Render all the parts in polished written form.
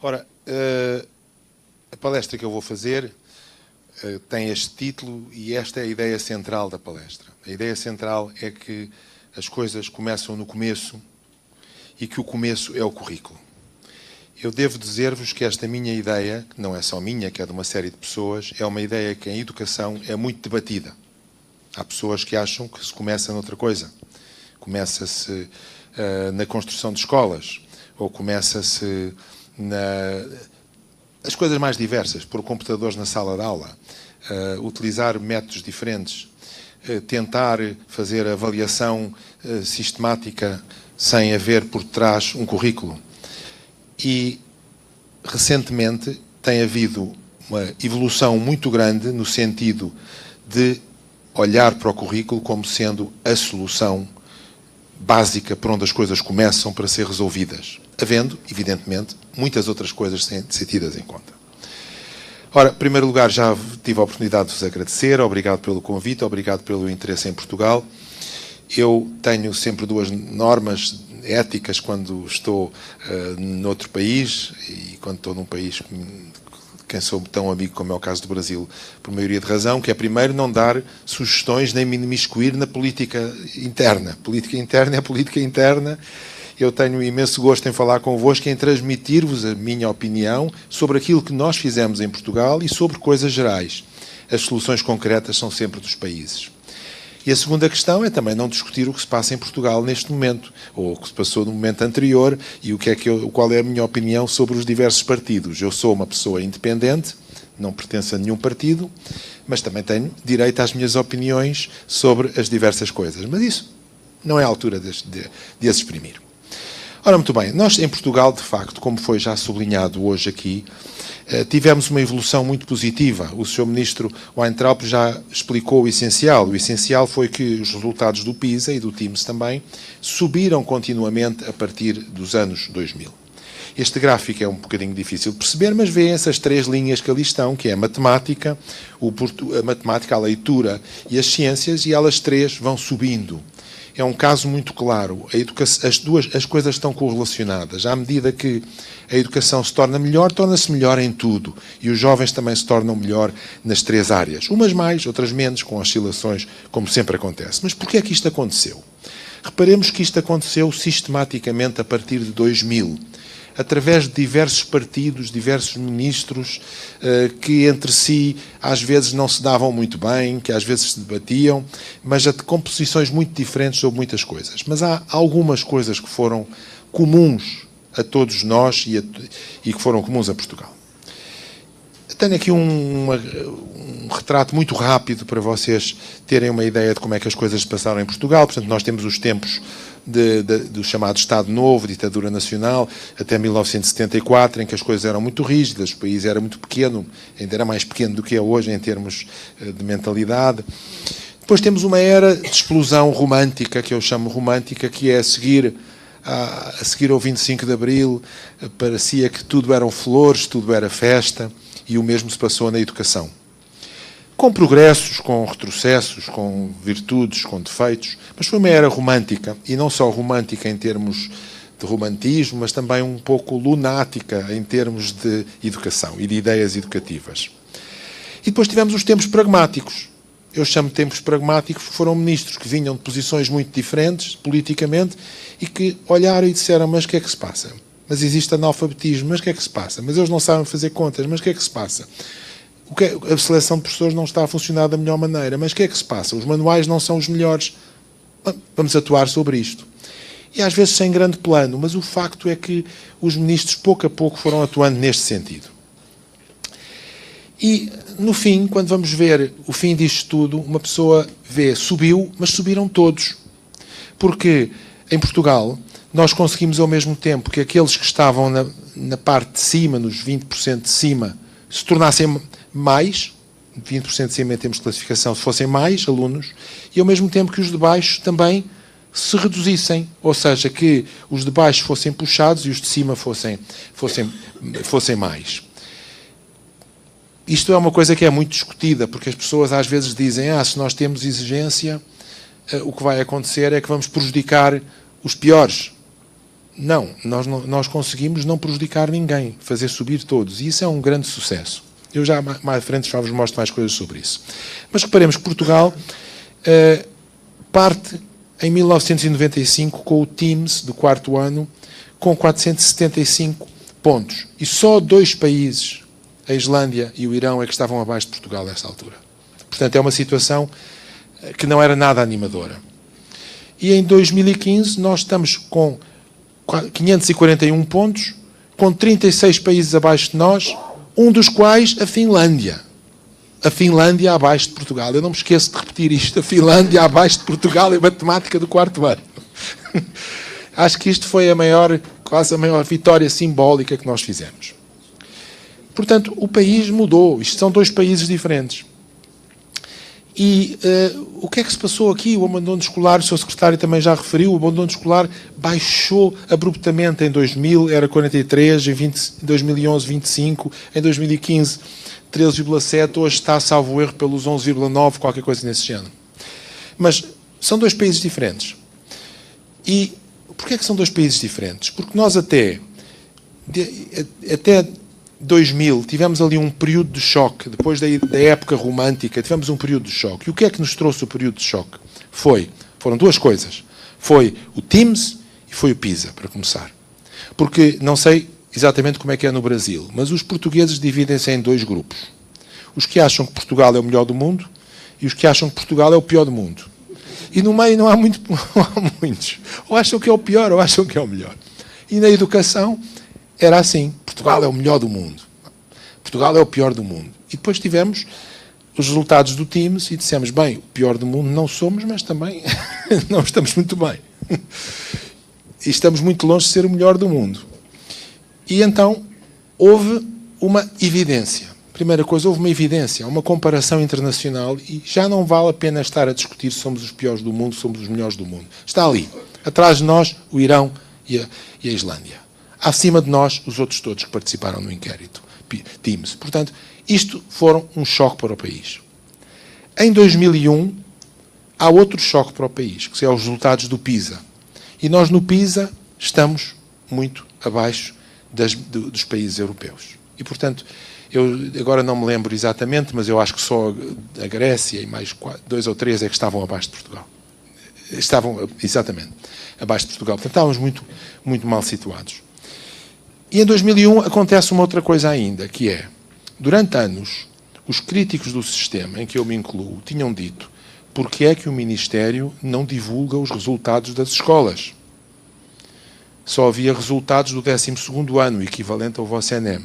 Ora, a palestra que eu vou fazer tem este título e esta é a ideia central da palestra. A ideia central é que as coisas começam no começo e que o começo é o currículo. Eu devo dizer-vos que esta minha ideia, que não é só minha, que é de uma série de pessoas, é uma ideia que em educação é muito debatida. Há pessoas que acham que se começa noutra coisa. Começa-se na construção de escolas, ou começa-se as coisas mais diversas, pôr computadores na sala de aula, utilizar métodos diferentes, tentar fazer avaliação sistemática sem haver por trás um currículo. E, recentemente, tem havido uma evolução muito grande no sentido de olhar para o currículo como sendo a solução básica para onde as coisas começam para ser resolvidas, havendo, evidentemente, muitas outras coisas de ser tidas em conta. Ora, em primeiro lugar, já tive a oportunidade de vos agradecer, obrigado pelo convite, obrigado pelo interesse em Portugal. Eu tenho sempre duas normas éticas quando estou noutro país e quando estou num país quem sou tão amigo como é o caso do Brasil, por maioria de razão, que é primeiro não dar sugestões nem me imiscuir na política interna. Política interna é política interna. Eu tenho imenso gosto em falar convosco, em transmitir-vos a minha opinião sobre aquilo que nós fizemos em Portugal e sobre coisas gerais. As soluções concretas são sempre dos países. E a segunda questão é também não discutir o que se passa em Portugal neste momento, ou o que se passou no momento anterior, e qual é a minha opinião sobre os diversos partidos. Eu sou uma pessoa independente, não pertenço a nenhum partido, mas também tenho direito às minhas opiniões sobre as diversas coisas. Mas isso não é a altura de as exprimir. Ora, muito bem, nós em Portugal, de facto, como foi já sublinhado hoje aqui, tivemos uma evolução muito positiva. O Sr. Ministro Weintraub já explicou o essencial. O essencial foi que os resultados do PISA e do TIMSS também subiram continuamente a partir dos anos 2000. Este gráfico é um bocadinho difícil de perceber, mas vê essas três linhas que ali estão, que é a matemática, a leitura e as ciências, e elas três vão subindo. É um caso muito claro. As coisas estão correlacionadas. À medida que a educação se torna melhor, torna-se melhor em tudo. E os jovens também se tornam melhor nas três áreas. Umas mais, outras menos, com oscilações, como sempre acontece. Mas porquê é que isto aconteceu? Reparemos que isto aconteceu sistematicamente a partir de 2000. Através de diversos partidos, diversos ministros, que entre si às vezes não se davam muito bem, que às vezes se debatiam, mas com posições muito diferentes sobre muitas coisas. Mas há algumas coisas que foram comuns a todos nós e que foram comuns a Portugal. Tenho aqui um retrato muito rápido para vocês terem uma ideia de como é que as coisas se passaram em Portugal. Portanto, nós temos os tempos do chamado Estado Novo, ditadura nacional, até 1974, em que as coisas eram muito rígidas, o país era muito pequeno, ainda era mais pequeno do que é hoje em termos de mentalidade. Depois temos uma era de explosão romântica, que eu chamo romântica, que é a seguir ao 25 de Abril, parecia que tudo eram flores, tudo era festa, e o mesmo se passou na educação. Com progressos, com retrocessos, com virtudes, com defeitos, mas foi uma era romântica, e não só romântica em termos de romantismo, mas também um pouco lunática em termos de educação e de ideias educativas. E depois tivemos os tempos pragmáticos. Eu chamo de tempos pragmáticos porque foram ministros que vinham de posições muito diferentes, politicamente, e que olharam e disseram, mas o que é que se passa? Mas existe analfabetismo, mas o que é que se passa? Mas eles não sabem fazer contas, mas o que é que se passa? A seleção de professores não está a funcionar da melhor maneira, mas o que é que se passa? Os manuais não são os melhores. Vamos atuar sobre isto. E às vezes sem grande plano, mas o facto é que os ministros pouco a pouco foram atuando neste sentido. E no fim, quando vamos ver o fim disto tudo, uma pessoa vê, subiu, mas subiram todos. Porque em Portugal nós conseguimos ao mesmo tempo que aqueles que estavam na parte de cima, nos 20% de cima, se tornassem mais, 20% de cima em termos de classificação, se fossem mais alunos, e ao mesmo tempo que os de baixo também se reduzissem, ou seja, que os de baixo fossem puxados e os de cima fossem mais. Isto é uma coisa que é muito discutida, porque as pessoas às vezes dizem, se nós temos exigência, o que vai acontecer é que vamos prejudicar os piores. Não, nós conseguimos não prejudicar ninguém, fazer subir todos. E isso é um grande sucesso. Eu já mais à frente já vos mostro mais coisas sobre isso. Mas reparemos que Portugal parte em 1995 com o TIMSS do 4º ano com 475 pontos. E só 2 países, a Islândia e o Irão, é que estavam abaixo de Portugal nessa altura. Portanto, é uma situação que não era nada animadora. E em 2015 nós estamos com 541 pontos, com 36 países abaixo de nós, um dos quais a Finlândia. A Finlândia abaixo de Portugal. Eu não me esqueço de repetir isto. A Finlândia abaixo de Portugal em matemática do 4º ano. Acho que isto foi quase a maior vitória simbólica que nós fizemos. Portanto, o país mudou. Isto são 2 países diferentes. E o que é que se passou aqui? O abandono escolar, o Sr. Secretário também já referiu, o abandono escolar baixou abruptamente em 2000, era 43, em 2011, 25, em 2015, 13,7, hoje está, salvo erro, pelos 11,9, qualquer coisa nesse género. Mas são 2 países diferentes. E porquê é que são 2 países diferentes? Porque nós até 2000 tivemos ali um período de choque, depois da época romântica, tivemos um período de choque. E o que é que nos trouxe o período de choque? Foram 2 coisas. Foi o TIMSS e foi o PISA, para começar. Porque não sei exatamente como é que é no Brasil, mas os portugueses dividem-se em 2 grupos. Os que acham que Portugal é o melhor do mundo e os que acham que Portugal é o pior do mundo. E no meio não há muitos. Ou acham que é o pior ou acham que é o melhor. E na educação era assim. Portugal é o melhor do mundo. Portugal é o pior do mundo. E depois tivemos os resultados do TIMSS e dissemos, bem, o pior do mundo não somos, mas também não estamos muito bem. E estamos muito longe de ser o melhor do mundo. E então houve uma evidência. Primeira coisa, houve uma evidência, uma comparação internacional e já não vale a pena estar a discutir se somos os piores do mundo, somos os melhores do mundo. Está ali. Atrás de nós, o Irão e a Islândia. Acima de nós, os outros todos que participaram no inquérito, TIMSS. Portanto, isto foram um choque para o país. Em 2001, há outro choque para o país, que são os resultados do PISA. E nós, no PISA, estamos muito abaixo dos países europeus. E, portanto, eu agora não me lembro exatamente, mas eu acho que só a Grécia e mais 2 ou 3 é que estavam abaixo de Portugal. Estavam, exatamente, abaixo de Portugal. Portanto, estávamos muito, muito mal situados. E em 2001 acontece uma outra coisa ainda, que é, durante anos, os críticos do sistema, em que eu me incluo, tinham dito porque é que o Ministério não divulga os resultados das escolas. Só havia resultados do 12º ano, equivalente ao vosso ENEM.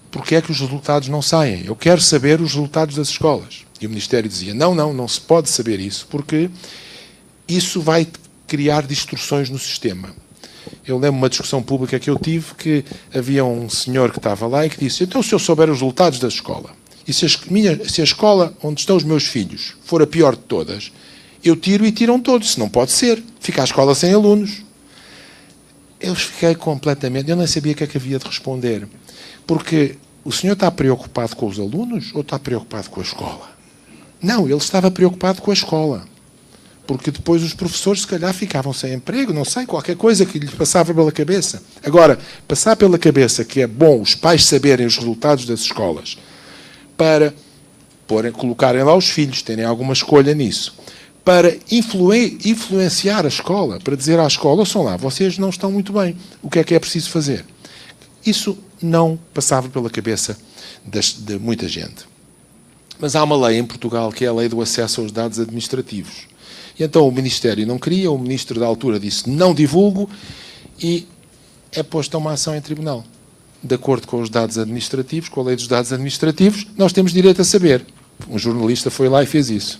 Porque é que os resultados não saem? Eu quero saber os resultados das escolas. E o Ministério dizia, não se pode saber isso, porque isso vai criar distorções no sistema. Eu lembro uma discussão pública que eu tive, que havia um senhor que estava lá e que disse, então se eu souber os resultados da escola, e se a escola onde estão os meus filhos for a pior de todas, eu tiro e tiram todos. Isso não pode ser. Fica a escola sem alunos. Eu fiquei completamente... Eu não sabia o que é que havia de responder. Porque o senhor está preocupado com os alunos ou está preocupado com a escola? Não, ele estava preocupado com a escola. Porque depois os professores, se calhar, ficavam sem emprego, não sei, qualquer coisa que lhe passava pela cabeça. Agora, passar pela cabeça que é bom os pais saberem os resultados das escolas para colocarem lá os filhos, terem alguma escolha nisso, para influenciar a escola, para dizer à escola, ouçam lá, vocês não estão muito bem, o que é preciso fazer? Isso não passava pela cabeça de muita gente. Mas há uma lei em Portugal que é a lei do acesso aos dados administrativos. E então o Ministério não queria, o Ministro da altura disse não divulgo e é posta uma ação em tribunal. De acordo com os dados administrativos, com a lei dos dados administrativos, nós temos direito a saber. Um jornalista foi lá e fez isso.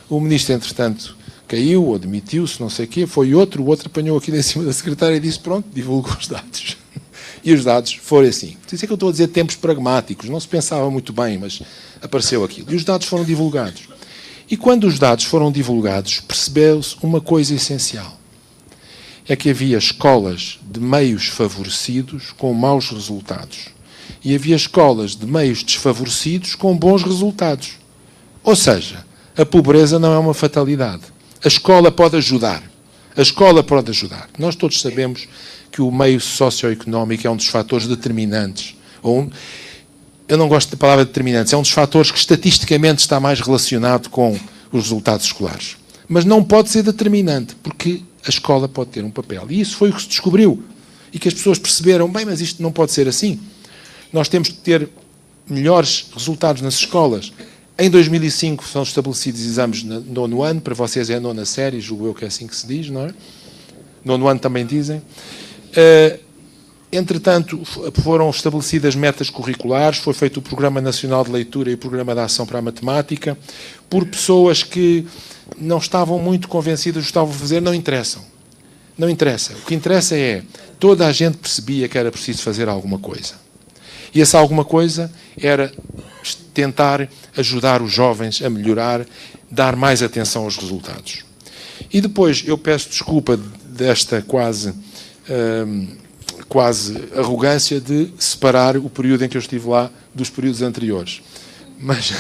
O Ministro, entretanto, caiu ou demitiu-se, não sei o quê, foi outro, o outro apanhou aqui em cima da secretária e disse pronto, divulga os dados. E os dados foram assim. Por isso é que eu estou a dizer tempos pragmáticos, não se pensava muito bem, mas apareceu aquilo. E os dados foram divulgados. E quando os dados foram divulgados, percebeu-se uma coisa essencial. É que havia escolas de meios favorecidos com maus resultados. E havia escolas de meios desfavorecidos com bons resultados. Ou seja, a pobreza não é uma fatalidade. A escola pode ajudar. A escola pode ajudar. Nós todos sabemos que o meio socioeconómico é um dos fatores determinantes. Eu não gosto da palavra determinantes, é um dos fatores que estatisticamente está mais relacionado com os resultados escolares. Mas não pode ser determinante, porque a escola pode ter um papel. E isso foi o que se descobriu. E que as pessoas perceberam, bem, mas isto não pode ser assim. Nós temos que ter melhores resultados nas escolas. Em 2005 são estabelecidos exames no nono ano, para vocês é a nona série, julgo eu que é assim que se diz, não é? Nono ano também dizem. Entretanto, foram estabelecidas metas curriculares, foi feito o Programa Nacional de Leitura e o Programa de Ação para a Matemática, por pessoas que não estavam muito convencidas do que estavam a fazer, não interessam. Não interessa. O que interessa é, toda a gente percebia que era preciso fazer alguma coisa. E essa alguma coisa era tentar ajudar os jovens a melhorar, dar mais atenção aos resultados. E depois, eu peço desculpa desta quase arrogância de separar o período em que eu estive lá dos períodos anteriores. Mas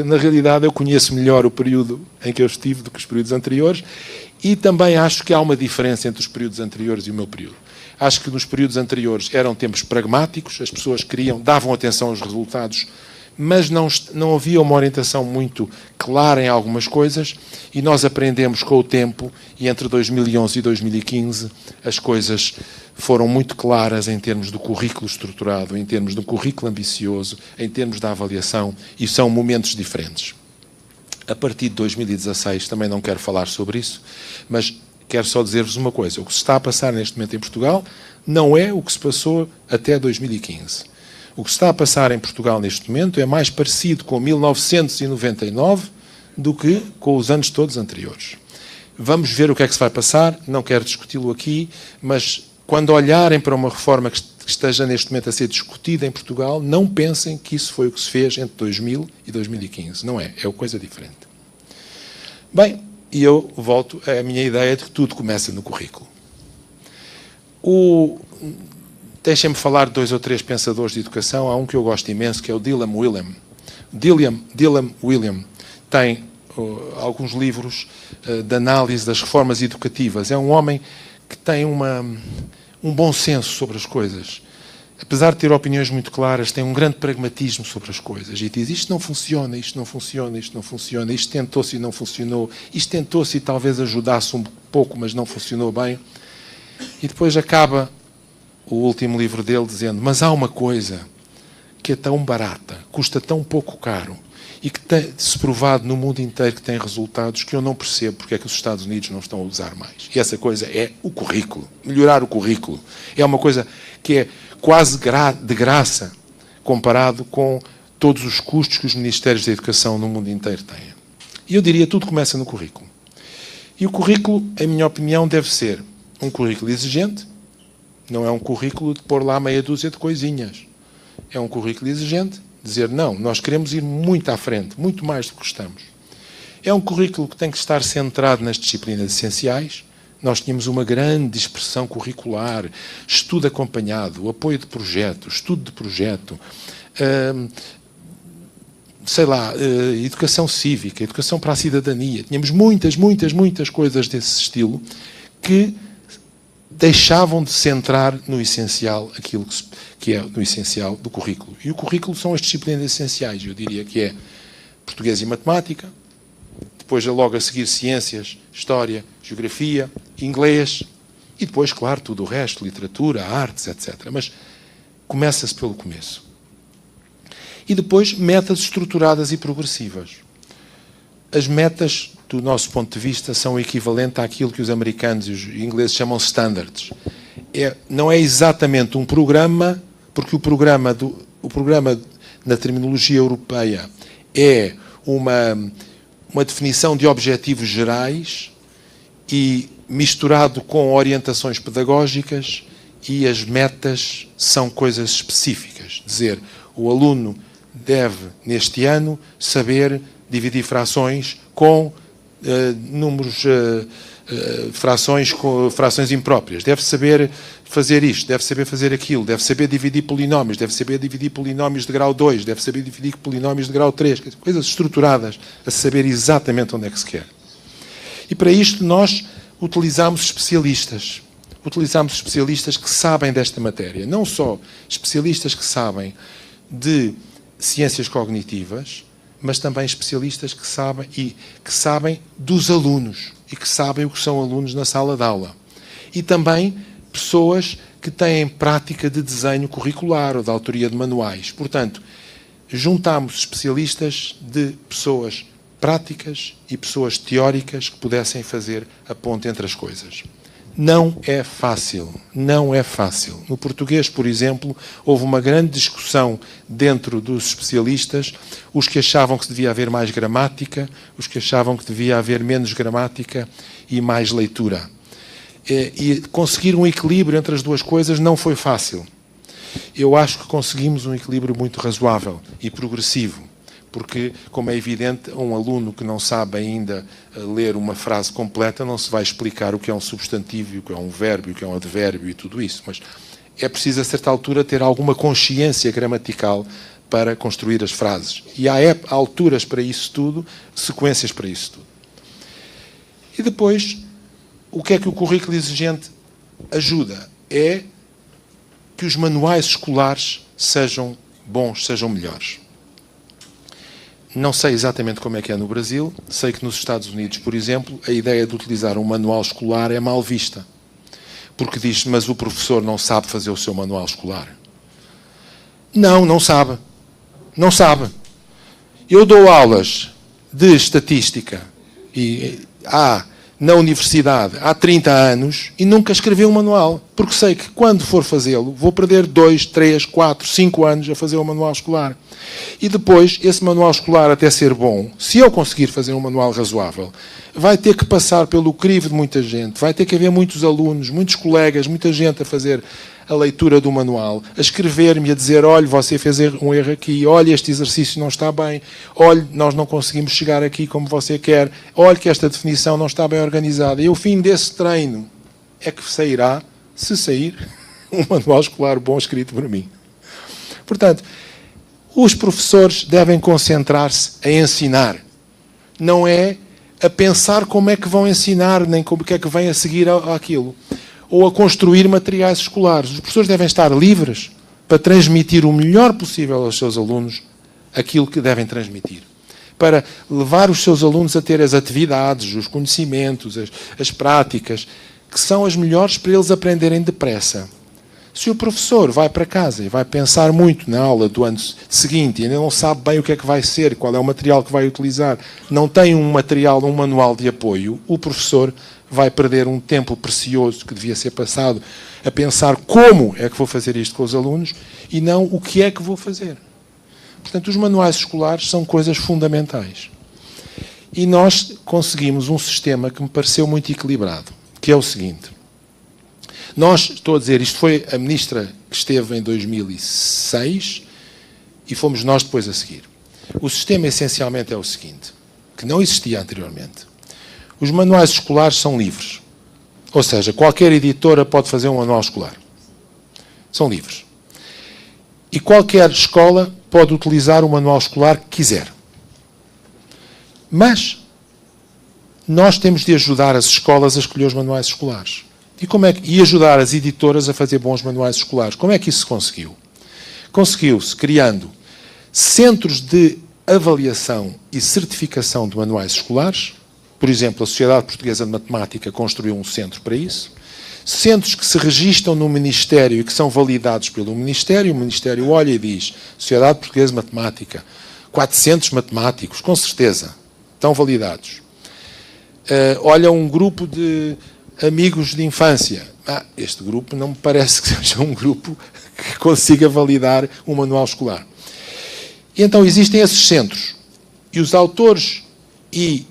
na realidade eu conheço melhor o período em que eu estive do que os períodos anteriores e também acho que há uma diferença entre os períodos anteriores e o meu período. Acho que nos períodos anteriores eram tempos pragmáticos, as pessoas davam atenção aos resultados, mas não havia uma orientação muito clara em algumas coisas e nós aprendemos com o tempo e entre 2011 e 2015 as coisas foram muito claras em termos do currículo estruturado, em termos do currículo ambicioso, em termos da avaliação e são momentos diferentes. A partir de 2016 também não quero falar sobre isso, mas quero só dizer-vos uma coisa. O que se está a passar neste momento em Portugal não é o que se passou até 2015. O que se está a passar em Portugal neste momento é mais parecido com 1999 do que com os anos todos anteriores. Vamos ver o que é que se vai passar, não quero discuti-lo aqui, mas quando olharem para uma reforma que esteja neste momento a ser discutida em Portugal, não pensem que isso foi o que se fez entre 2000 e 2015. Não é, é coisa diferente. Bem, e eu volto à minha ideia de que tudo começa no currículo. Deixem-me falar de 2 ou 3 pensadores de educação. Há um que eu gosto imenso, que é o Dylan Wiliam. Dylan Wiliam tem alguns livros de análise das reformas educativas. É um homem que tem um bom senso sobre as coisas. Apesar de ter opiniões muito claras, tem um grande pragmatismo sobre as coisas. E diz, isto não funciona, isto não funciona, isto não funciona, isto tentou-se e não funcionou, isto tentou-se e talvez ajudasse um pouco, mas não funcionou bem. E depois acaba o último livro dele dizendo, mas há uma coisa que é tão barata, custa tão pouco caro, e que tem-se provado no mundo inteiro que tem resultados que eu não percebo porque é que os Estados Unidos não estão a usar mais. E essa coisa é o currículo, melhorar o currículo. É uma coisa que é quase de graça comparado com todos os custos que os Ministérios da Educação no mundo inteiro têm. E eu diria, tudo começa no currículo. E o currículo, em minha opinião, deve ser um currículo exigente, não é um currículo de pôr lá meia dúzia de coisinhas. É um currículo exigente, dizer, não, nós queremos ir muito à frente, muito mais do que estamos. É um currículo que tem que estar centrado nas disciplinas essenciais. Nós tínhamos uma grande dispersão curricular, estudo acompanhado, apoio de projeto, estudo de projeto, educação cívica, educação para a cidadania. Tínhamos muitas coisas desse estilo que deixavam de centrar no essencial aquilo que é no essencial do currículo. E o currículo são as disciplinas essenciais. Eu diria que é português e matemática, depois logo a seguir ciências, história, geografia, inglês e depois, claro, tudo o resto, literatura, artes, etc. Mas começa-se pelo começo. E depois metas estruturadas e progressivas. As metas, do nosso ponto de vista, são o equivalente àquilo que os americanos e os ingleses chamam standards. Não é exatamente um programa, porque o programa na terminologia europeia é uma definição de objetivos gerais e misturado com orientações pedagógicas, e as metas são coisas específicas. Dizer, o aluno deve, neste ano, saber dividir frações com frações impróprias. Deve saber fazer isto, deve saber fazer aquilo, deve saber dividir polinómios, deve saber dividir polinómios de grau 2, deve saber dividir polinómios de grau 3, coisas estruturadas, a saber exatamente onde é que se quer. E para isto nós utilizamos especialistas. Utilizamos especialistas que sabem desta matéria. Não só especialistas que sabem de ciências cognitivas, mas também especialistas que sabem dos alunos e que sabem o que são alunos na sala de aula. E também pessoas que têm prática de desenho curricular ou de autoria de manuais. Portanto, juntámos especialistas de pessoas práticas e pessoas teóricas que pudessem fazer a ponte entre as coisas. Não é fácil, não é fácil. No português, por exemplo, houve uma grande discussão dentro dos especialistas, os que achavam que devia haver mais gramática, os que achavam que devia haver menos gramática e mais leitura. E conseguir um equilíbrio entre as duas coisas não foi fácil. Eu acho que conseguimos um equilíbrio muito razoável e progressivo. Porque, como é evidente, um aluno que não sabe ainda ler uma frase completa não se vai explicar o que é um substantivo, o que é um verbo, o que é um advérbio e tudo isso. Mas é preciso, a certa altura, ter alguma consciência gramatical para construir as frases. E há alturas para isso tudo, sequências para isso tudo. E depois, o que é que o currículo exigente ajuda? É que os manuais escolares sejam bons, sejam melhores. Não sei exatamente como é que é no Brasil, sei que nos Estados Unidos, por exemplo, a ideia de utilizar um manual escolar é mal vista. Porque diz, mas o professor não sabe fazer o seu manual escolar. Não sabe. Não sabe. Eu dou aulas de estatística na universidade há 30 anos e nunca escrevi um manual, porque sei que quando for fazê-lo vou perder 2, 3, 4, 5 anos a fazer o manual escolar. E depois, esse manual escolar, até ser bom, se eu conseguir fazer um manual razoável, vai ter que passar pelo crivo de muita gente, vai ter que haver muitos alunos, muitos colegas, muita gente a fazer a leitura do manual, a escrever-me, a dizer, olha, você fez um erro aqui, olha, este exercício não está bem, olha, nós não conseguimos chegar aqui como você quer, olha que esta definição não está bem organizada. E o fim desse treino é que sairá, se sair, um manual escolar bom escrito por mim. Portanto, os professores devem concentrar-se a ensinar. Não é a pensar como é que vão ensinar, nem como é que vem a seguir àquilo. Ou a construir materiais escolares. Os professores devem estar livres para transmitir o melhor possível aos seus alunos aquilo que devem transmitir. Para levar os seus alunos a ter as atividades, os conhecimentos, as práticas, que são as melhores para eles aprenderem depressa. Se o professor vai para casa e vai pensar muito na aula do ano seguinte e ainda não sabe bem o que é que vai ser, qual é o material que vai utilizar, não tem um manual de apoio, o professor vai perder um tempo precioso que devia ser passado a pensar como é que vou fazer isto com os alunos e não o que é que vou fazer. Portanto, os manuais escolares são coisas fundamentais. E nós conseguimos um sistema que me pareceu muito equilibrado, que é o seguinte. Estou a dizer, isto foi a ministra que esteve em 2006 e fomos nós depois a seguir. O sistema essencialmente é o seguinte, que não existia anteriormente. Os manuais escolares são livres. Ou seja, qualquer editora pode fazer um manual escolar. São livres. E qualquer escola pode utilizar o manual escolar que quiser. Mas nós temos de ajudar as escolas a escolher os manuais escolares. E ajudar as editoras a fazer bons manuais escolares. Como é que isso se conseguiu? Conseguiu-se criando centros de avaliação e certificação de manuais escolares. Por exemplo, a Sociedade Portuguesa de Matemática construiu um centro para isso. Centros que se registram no Ministério e que são validados pelo Ministério. O Ministério olha e diz, Sociedade Portuguesa de Matemática, 400 matemáticos, com certeza, estão validados. Olha um grupo de amigos de infância. Este grupo não me parece que seja um grupo que consiga validar um manual escolar. E então existem esses centros. E os autores e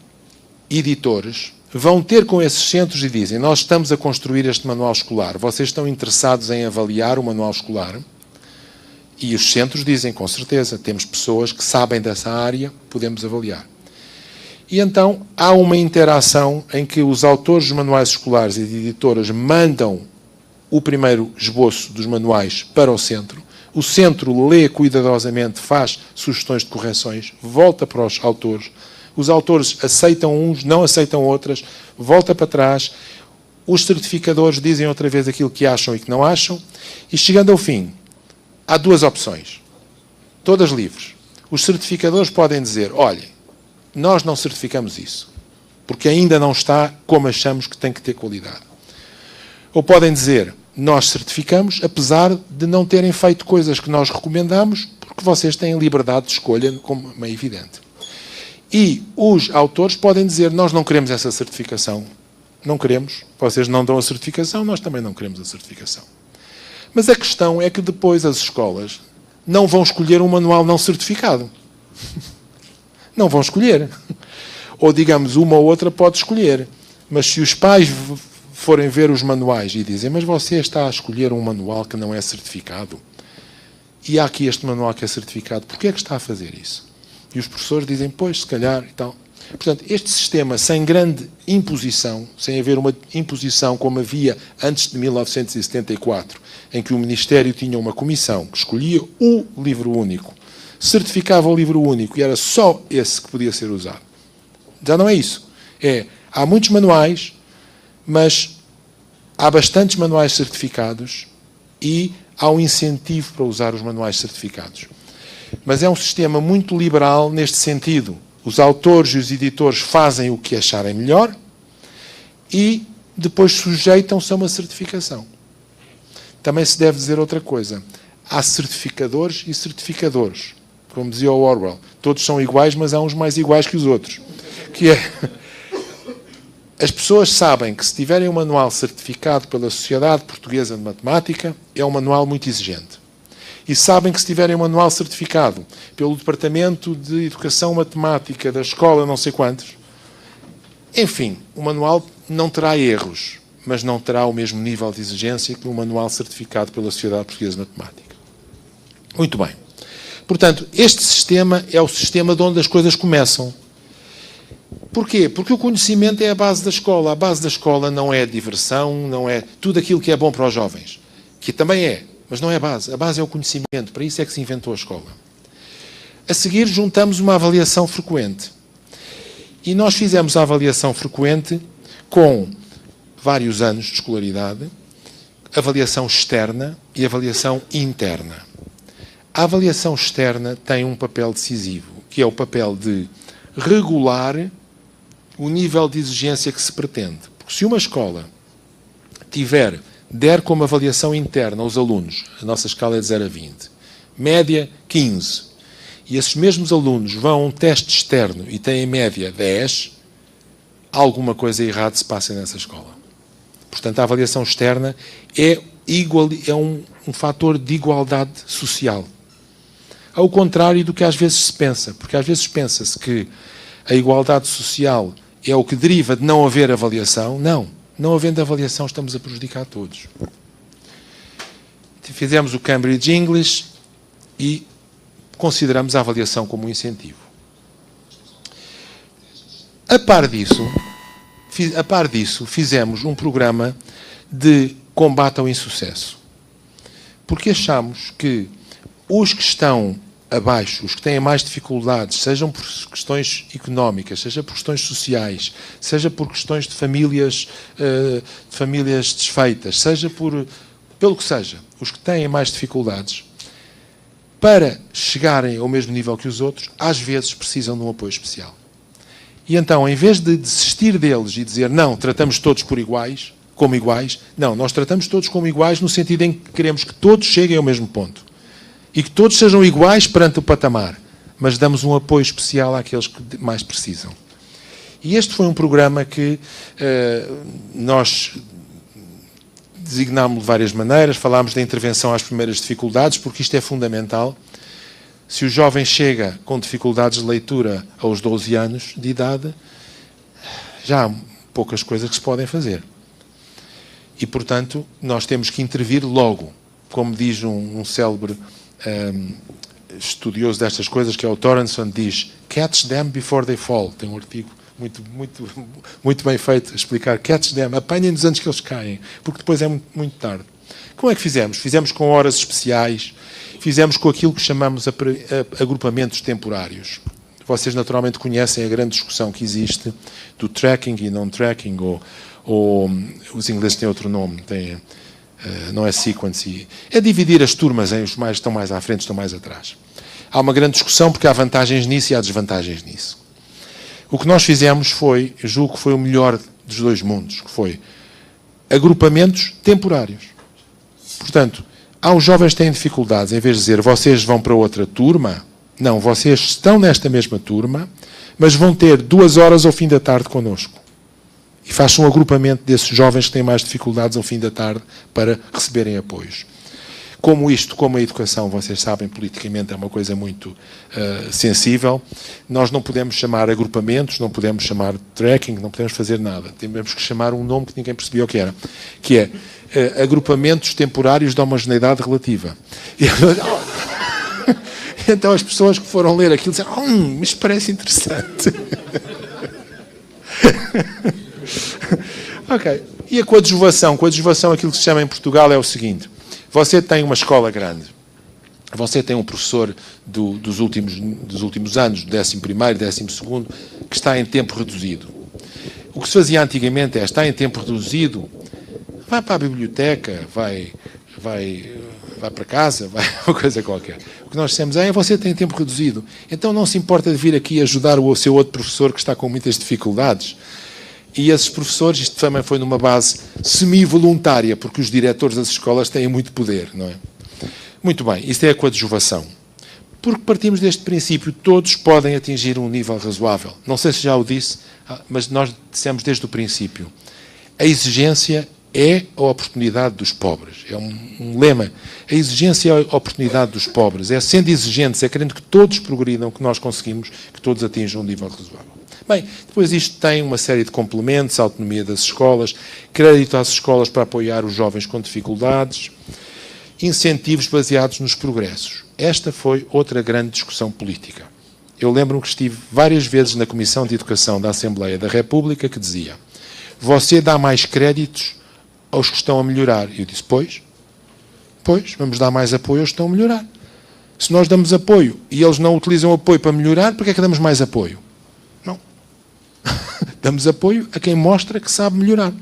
editores vão ter com esses centros e dizem, nós estamos a construir este manual escolar, vocês estão interessados em avaliar o manual escolar? E os centros dizem, com certeza, temos pessoas que sabem dessa área, podemos avaliar. E então há uma interação em que os autores dos manuais escolares e de editoras mandam o primeiro esboço dos manuais para o centro lê cuidadosamente, faz sugestões de correções, volta para os autores aceitam uns, não aceitam outras, volta para trás, os certificadores dizem outra vez aquilo que acham e que não acham, e chegando ao fim, há duas opções, todas livres. Os certificadores podem dizer, olhem, nós não certificamos isso, porque ainda não está como achamos que tem que ter qualidade. Ou podem dizer, nós certificamos, apesar de não terem feito coisas que nós recomendamos, porque vocês têm liberdade de escolha, como é evidente. E os autores podem dizer, nós não queremos essa certificação, não queremos, vocês não dão a certificação, nós também não queremos a certificação. Mas a questão é que depois as escolas não vão escolher um manual não certificado. Não vão escolher. Ou, digamos, uma ou outra pode escolher. Mas se os pais forem ver os manuais e dizem, mas você está a escolher um manual que não é certificado, e há aqui este manual que é certificado, porquê é que está a fazer isso? E os professores dizem, pois, se calhar, e tal. Portanto, este sistema, sem grande imposição, sem haver uma imposição como havia antes de 1974, em que o Ministério tinha uma comissão que escolhia o livro único, certificava o livro único e era só esse que podia ser usado. Já não é isso. Há muitos manuais, mas há bastantes manuais certificados e há um incentivo para usar os manuais certificados. Mas é um sistema muito liberal neste sentido. Os autores e os editores fazem o que acharem melhor e depois sujeitam-se a uma certificação. Também se deve dizer outra coisa. Há certificadores e certificadores. Como dizia o Orwell, todos são iguais, mas há uns mais iguais que os outros. Que é... As pessoas sabem que se tiverem um manual certificado pela Sociedade Portuguesa de Matemática, é um manual muito exigente. E sabem que se tiverem um manual certificado pelo Departamento de Educação Matemática da escola não sei quantos, enfim, o manual não terá erros, mas não terá o mesmo nível de exigência que um manual certificado pela Sociedade Portuguesa de Matemática. Muito bem. Portanto, este sistema é o sistema de onde as coisas começam. Porquê? Porque o conhecimento é a base da escola. A base da escola não é a diversão, não é tudo aquilo que é bom para os jovens, que também é, mas não é a base. A base é o conhecimento. Para isso é que se inventou a escola. A seguir, juntamos uma avaliação frequente. E nós fizemos a avaliação frequente com vários anos de escolaridade, avaliação externa e avaliação interna. A avaliação externa tem um papel decisivo, que é o papel de regular o nível de exigência que se pretende. Porque se uma escola der como avaliação interna aos alunos, a nossa escala é de 0 a 20, média 15, e esses mesmos alunos vão a um teste externo e têm em média 10, alguma coisa errada se passa nessa escola. Portanto, a avaliação externa é um fator de igualdade social. Ao contrário do que às vezes se pensa, porque às vezes pensa-se que a igualdade social é o que deriva de não haver avaliação. Não havendo avaliação estamos a prejudicar todos. Fizemos o Cambridge English e consideramos a avaliação como um incentivo. A par disso, fizemos um programa de combate ao insucesso. Porque achamos que os que estão abaixo, os que têm mais dificuldades, sejam por questões económicas, seja por questões sociais, seja por questões de famílias desfeitas, seja pelo que seja, os que têm mais dificuldades, para chegarem ao mesmo nível que os outros, às vezes precisam de um apoio especial. E então, em vez de desistir deles e dizer, não, tratamos todos como iguais, não, nós tratamos todos como iguais no sentido em que queremos que todos cheguem ao mesmo ponto. E que todos sejam iguais perante o patamar, mas damos um apoio especial àqueles que mais precisam. E este foi um programa que nós designámos de várias maneiras, falámos da intervenção às primeiras dificuldades, porque isto é fundamental. Se o jovem chega com dificuldades de leitura aos 12 anos de idade, já há poucas coisas que se podem fazer. E, portanto, nós temos que intervir logo. Como diz um célebre estudioso destas coisas, que é o Torrenson, diz catch them before they fall. Tem um artigo muito bem feito a explicar catch them, apanhem-nos antes que eles caem, porque depois é muito tarde. Como é que fizemos? Fizemos com horas especiais, fizemos com aquilo que chamamos agrupamentos temporários. Vocês naturalmente conhecem a grande discussão que existe do tracking e non-tracking, ou os ingleses têm outro nome, não é sequence, é dividir as turmas em os mais estão mais à frente, estão mais atrás. Há uma grande discussão porque há vantagens nisso e há desvantagens nisso. O que nós fizemos foi, eu julgo que foi o melhor dos dois mundos, que foi agrupamentos temporários. Portanto, há os jovens que têm dificuldades, em vez de dizer vocês vão para outra turma, não, vocês estão nesta mesma turma, mas vão ter 2 horas ao fim da tarde connosco. E faz-se um agrupamento desses jovens que têm mais dificuldades ao fim da tarde para receberem apoios. Como a educação, vocês sabem, politicamente é uma coisa muito sensível, nós não podemos chamar agrupamentos, não podemos chamar tracking, não podemos fazer nada. Temos que chamar um nome que ninguém percebia o que era, que é agrupamentos temporários de homogeneidade relativa. Então as pessoas que foram ler aquilo disseram, mas parece interessante. Ok. E a coadjuvação? Coadjuvação, aquilo que se chama em Portugal é o seguinte. Você tem uma escola grande. Você tem um professor dos últimos anos, do 11º, 12º, que está em tempo reduzido. O que se fazia antigamente é, está em tempo reduzido, vai para a biblioteca, vai para casa, vai uma coisa qualquer. O que nós dissemos é, você tem tempo reduzido, então não se importa de vir aqui ajudar o seu outro professor que está com muitas dificuldades. E esses professores, isto também foi numa base semi-voluntária, porque os diretores das escolas têm muito poder, não é? Muito bem, isto é a coadjuvação. Porque partimos deste princípio, todos podem atingir um nível razoável. Não sei se já o disse, mas nós dissemos desde o princípio. A exigência é a oportunidade dos pobres. É um lema. A exigência é a oportunidade dos pobres. É sendo exigentes, é querendo que todos progridam, que nós conseguimos que todos atinjam um nível razoável. Bem, depois isto tem uma série de complementos, a autonomia das escolas, crédito às escolas para apoiar os jovens com dificuldades, incentivos baseados nos progressos. Esta foi outra grande discussão política. Eu lembro-me que estive várias vezes na Comissão de Educação da Assembleia da República que dizia, você dá mais créditos aos que estão a melhorar. E eu disse, pois, vamos dar mais apoio aos que estão a melhorar. Se nós damos apoio e eles não utilizam apoio para melhorar, por que é que damos mais apoio? Damos apoio a quem mostra que sabe melhorar.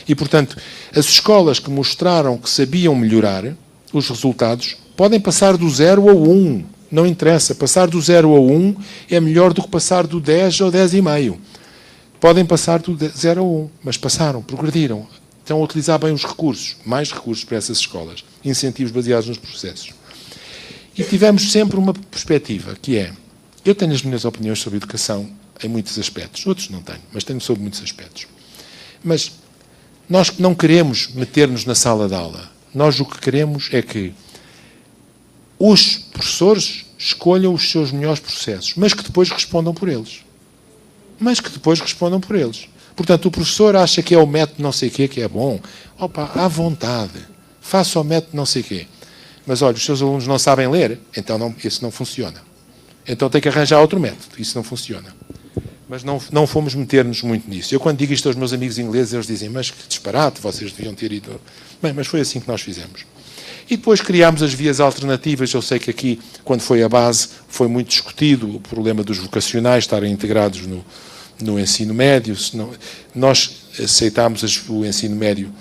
E, portanto, as escolas que mostraram que sabiam melhorar, os resultados, podem passar do 0 ao 1. Não interessa. Passar do 0 ao 1 é melhor do que passar do 10 ao 10,5. Podem passar do 0 ao 1, mas passaram, progrediram. Estão a utilizar bem os recursos. Mais recursos para essas escolas. Incentivos baseados nos processos. E tivemos sempre uma perspectiva, que é, eu tenho as minhas opiniões sobre educação, em muitos aspectos. Outros não tenho, mas tenho sobre muitos aspectos. Mas nós não queremos meter-nos na sala de aula. Nós o que queremos é que os professores escolham os seus melhores processos, mas que depois respondam por eles. Portanto, o professor acha que é o método não sei o quê que é bom. Opa, à vontade. Faça o método não sei o quê. Mas, olha, os seus alunos não sabem ler, então isso não funciona. Então tem que arranjar outro método. Isso não funciona. Mas não fomos meter-nos muito nisso. Eu, quando digo isto aos meus amigos ingleses, eles dizem, mas que disparate, vocês deviam ter ido... Bem, mas foi assim que nós fizemos. E depois criámos as vias alternativas. Eu sei que aqui, quando foi a base, foi muito discutido o problema dos vocacionais estarem integrados no ensino médio. Nós aceitámos o ensino médio,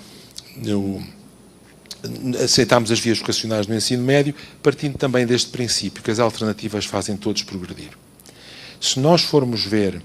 aceitámos as vias vocacionais no ensino médio, partindo também deste princípio, que as alternativas fazem todos progredir. Se nós formos ver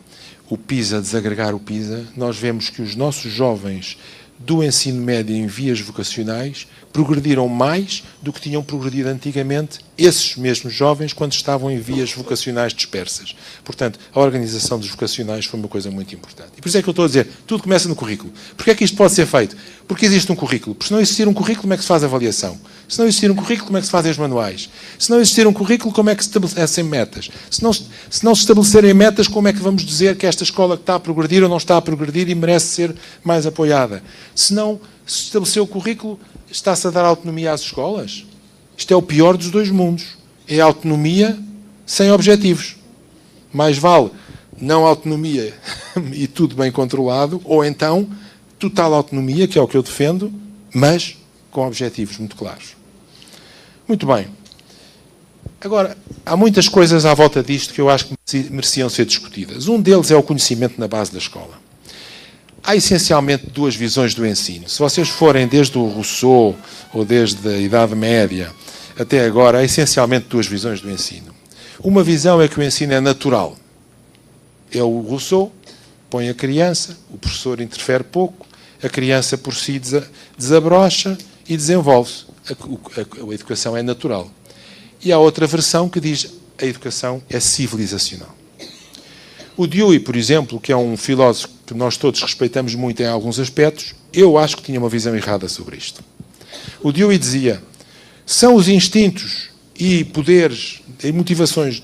o PISA, desagregar o PISA, nós vemos que os nossos jovens do ensino médio em vias vocacionais progrediram mais do que tinham progredido antigamente esses mesmos jovens quando estavam em vias vocacionais dispersas. Portanto, a organização dos vocacionais foi uma coisa muito importante. E por isso é que eu estou a dizer, tudo começa no currículo. Porquê é que isto pode ser feito? Porque existe um currículo. Porque se não existir um currículo, como é que se faz a avaliação? Se não existir um currículo, como é que se fazem os manuais? Se não existir um currículo, como é que se estabelecem metas? Se não se estabelecerem metas, como é que vamos dizer que esta escola está a progredir ou não está a progredir e merece ser mais apoiada? Se não se estabeleceu o currículo, está-se a dar autonomia às escolas? Isto é o pior dos dois mundos. É a autonomia sem objetivos. Mais vale não autonomia e tudo bem controlado, ou então total autonomia, que é o que eu defendo, mas com objetivos muito claros. Muito bem. Agora, há muitas coisas à volta disto que eu acho que mereciam ser discutidas. Um deles é o conhecimento na base da escola. Há essencialmente duas visões do ensino. Se vocês forem desde o Rousseau ou desde a Idade Média até agora, há essencialmente duas visões do ensino. Uma visão é que o ensino é natural. É o Rousseau, põe a criança, o professor interfere pouco, a criança por si desabrocha e desenvolve-se. A educação é natural. E há outra versão que diz que a educação é civilizacional. O Dewey, por exemplo, que é um filósofo que nós todos respeitamos muito em alguns aspectos, eu acho que tinha uma visão errada sobre isto. O Dewey dizia: são os instintos e poderes e motivações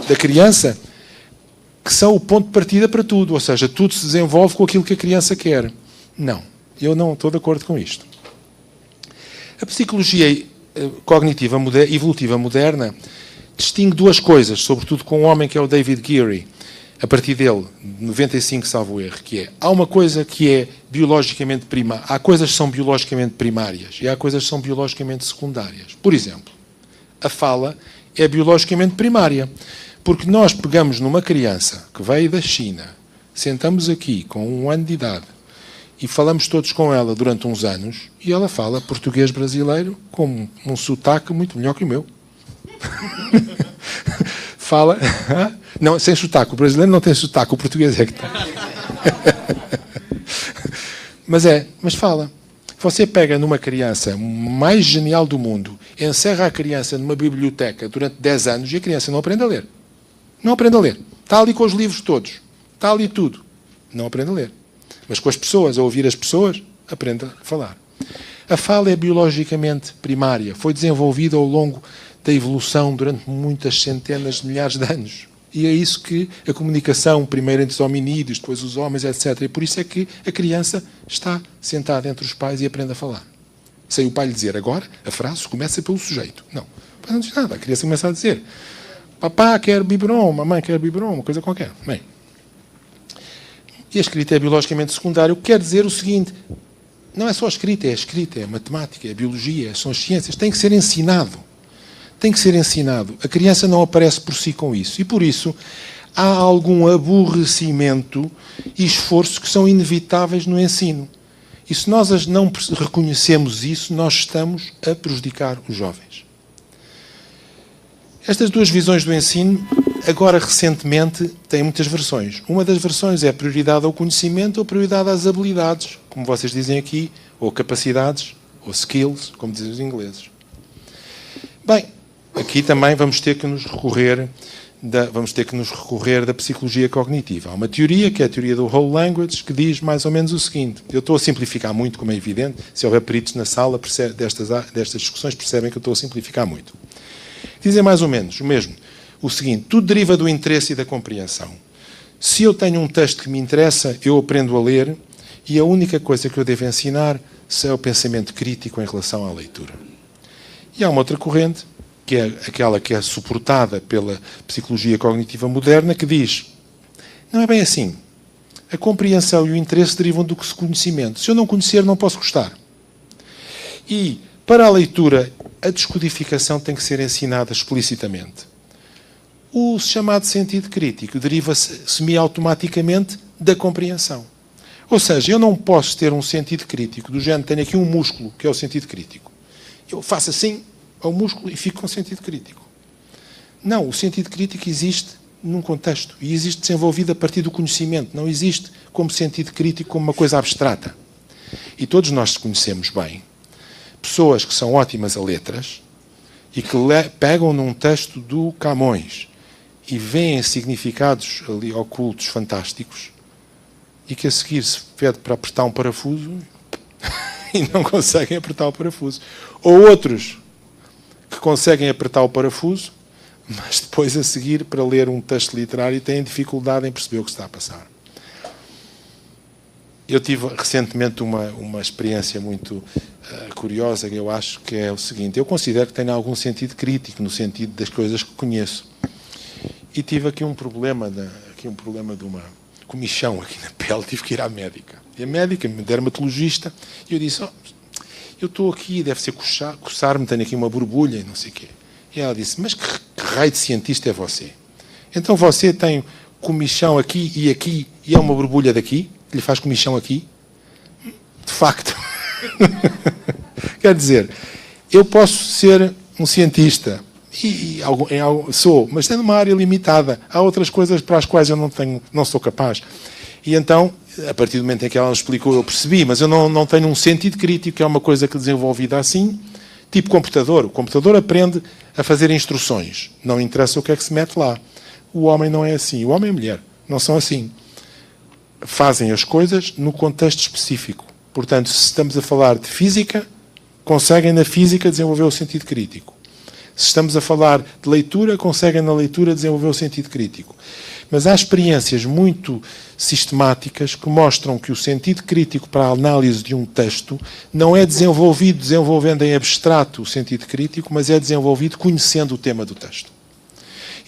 da criança que são o ponto de partida para tudo, ou seja, tudo se desenvolve com aquilo que a criança quer. Não, eu não estou de acordo com isto. A psicologia cognitiva evolutiva moderna distingue duas coisas, sobretudo com um homem que é o David Geary, a partir dele, 95, salvo erro, que é, há uma coisa que é biologicamente primária, há coisas que são biologicamente primárias e há coisas que são biologicamente secundárias. Por exemplo, a fala é biologicamente primária, porque nós pegamos numa criança que veio da China, sentamos aqui com 1 ano de idade e falamos todos com ela durante uns anos e ela fala português brasileiro com um sotaque muito melhor que o meu. Fala... Não, sem sotaque. O brasileiro não tem sotaque, o português é que tem. Mas fala. Você pega numa criança mais genial do mundo, encerra a criança numa biblioteca durante 10 anos e a criança não aprende a ler. Não aprende a ler. Está ali com os livros todos. Está ali tudo. Não aprende a ler. Mas com as pessoas, a ouvir as pessoas, aprende a falar. A fala é biologicamente primária. Foi desenvolvida ao longo da evolução durante muitas centenas de milhares de anos. E é isso que a comunicação, primeiro entre os hominídeos, depois os homens, etc. E por isso é que a criança está sentada entre os pais e aprende a falar. Sem o pai lhe dizer, agora a frase começa pelo sujeito. Não, o pai não diz nada, a criança começa a dizer, papá quer biberon, mamãe quer biberon, uma coisa qualquer. Bem, e a escrita é biologicamente secundária, o que quer dizer o seguinte, não é só a escrita, é matemática, é biologia, são as ciências, tem que ser ensinado. Tem que ser ensinado. A criança não aparece por si com isso. E por isso há algum aborrecimento e esforço que são inevitáveis no ensino. E se nós não reconhecemos isso, nós estamos a prejudicar os jovens. Estas duas visões do ensino, agora recentemente, têm muitas versões. Uma das versões é a prioridade ao conhecimento ou prioridade às habilidades, como vocês dizem aqui, ou capacidades, ou skills, como dizem os ingleses. Bem, aqui também vamos ter que nos recorrer da psicologia cognitiva. Há uma teoria, que é a teoria do whole language, que diz mais ou menos o seguinte. Eu estou a simplificar muito, como é evidente. Se houver peritos na sala destas discussões, percebem que eu estou a simplificar muito. Dizem mais ou menos o mesmo. O seguinte, tudo deriva do interesse e da compreensão. Se eu tenho um texto que me interessa, eu aprendo a ler e a única coisa que eu devo ensinar é o pensamento crítico em relação à leitura. E há uma outra corrente, que é aquela que é suportada pela psicologia cognitiva moderna, que diz, não é bem assim. A compreensão e o interesse derivam do conhecimento. Se eu não conhecer, não posso gostar. E, para a leitura, a descodificação tem que ser ensinada explicitamente. O chamado sentido crítico deriva-se semi-automaticamente da compreensão. Ou seja, eu não posso ter um sentido crítico do género, tenho aqui um músculo, que é o sentido crítico. Eu faço assim ao músculo e fico com sentido crítico. Não, o sentido crítico existe num contexto e existe desenvolvido a partir do conhecimento. Não existe como sentido crítico como uma coisa abstrata. E todos nós conhecemos bem pessoas que são ótimas a letras e que pegam num texto do Camões e veem significados ali ocultos fantásticos e que a seguir se pede para apertar um parafuso e não conseguem apertar o parafuso. Ou outros que conseguem apertar o parafuso, mas depois a seguir para ler um texto literário têm dificuldade em perceber o que está a passar. Eu tive recentemente uma experiência muito curiosa, que eu acho que é o seguinte. Eu considero que tenho algum sentido crítico, no sentido das coisas que conheço. E tive aqui um problema de uma comichão aqui na pele, tive que ir à médica. E a médica, dermatologista, e eu disse, eu estou aqui, deve ser coçar-me, tenho aqui uma borbulha e não sei o quê. E ela disse, mas que raio de cientista é você? Então você tem comichão aqui e é uma borbulha daqui, que lhe faz comichão aqui? De facto. Quer dizer, eu posso ser um cientista, sou, mas tendo uma área limitada. Há outras coisas para as quais eu não sou capaz. E então, a partir do momento em que ela me explicou, eu percebi, mas eu não tenho um sentido crítico, que é uma coisa que desenvolvida assim, tipo computador. O computador aprende a fazer instruções. Não interessa o que é que se mete lá. O homem não é assim. O homem e a mulher não são assim. Fazem as coisas no contexto específico. Portanto, se estamos a falar de física, conseguem na física desenvolver o sentido crítico. Se estamos a falar de leitura, conseguem na leitura desenvolver o sentido crítico. Mas há experiências muito sistemáticas que mostram que o sentido crítico para a análise de um texto não é desenvolvido desenvolvendo em abstrato o sentido crítico, mas é desenvolvido conhecendo o tema do texto.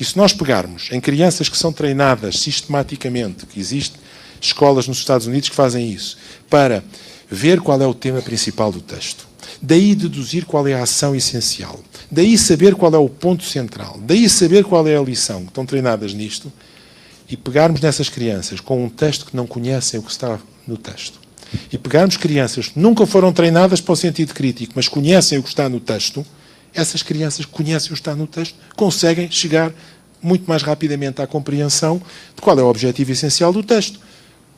E se nós pegarmos em crianças que são treinadas sistematicamente, que existem escolas nos Estados Unidos que fazem isso, para ver qual é o tema principal do texto, daí deduzir qual é a ação essencial, daí saber qual é o ponto central, daí saber qual é a lição, que estão treinadas nisto, e pegarmos nessas crianças com um texto que não conhecem o que está no texto, e pegarmos crianças que nunca foram treinadas para o sentido crítico, mas conhecem o que está no texto, essas crianças que conhecem o que está no texto conseguem chegar muito mais rapidamente à compreensão de qual é o objetivo essencial do texto,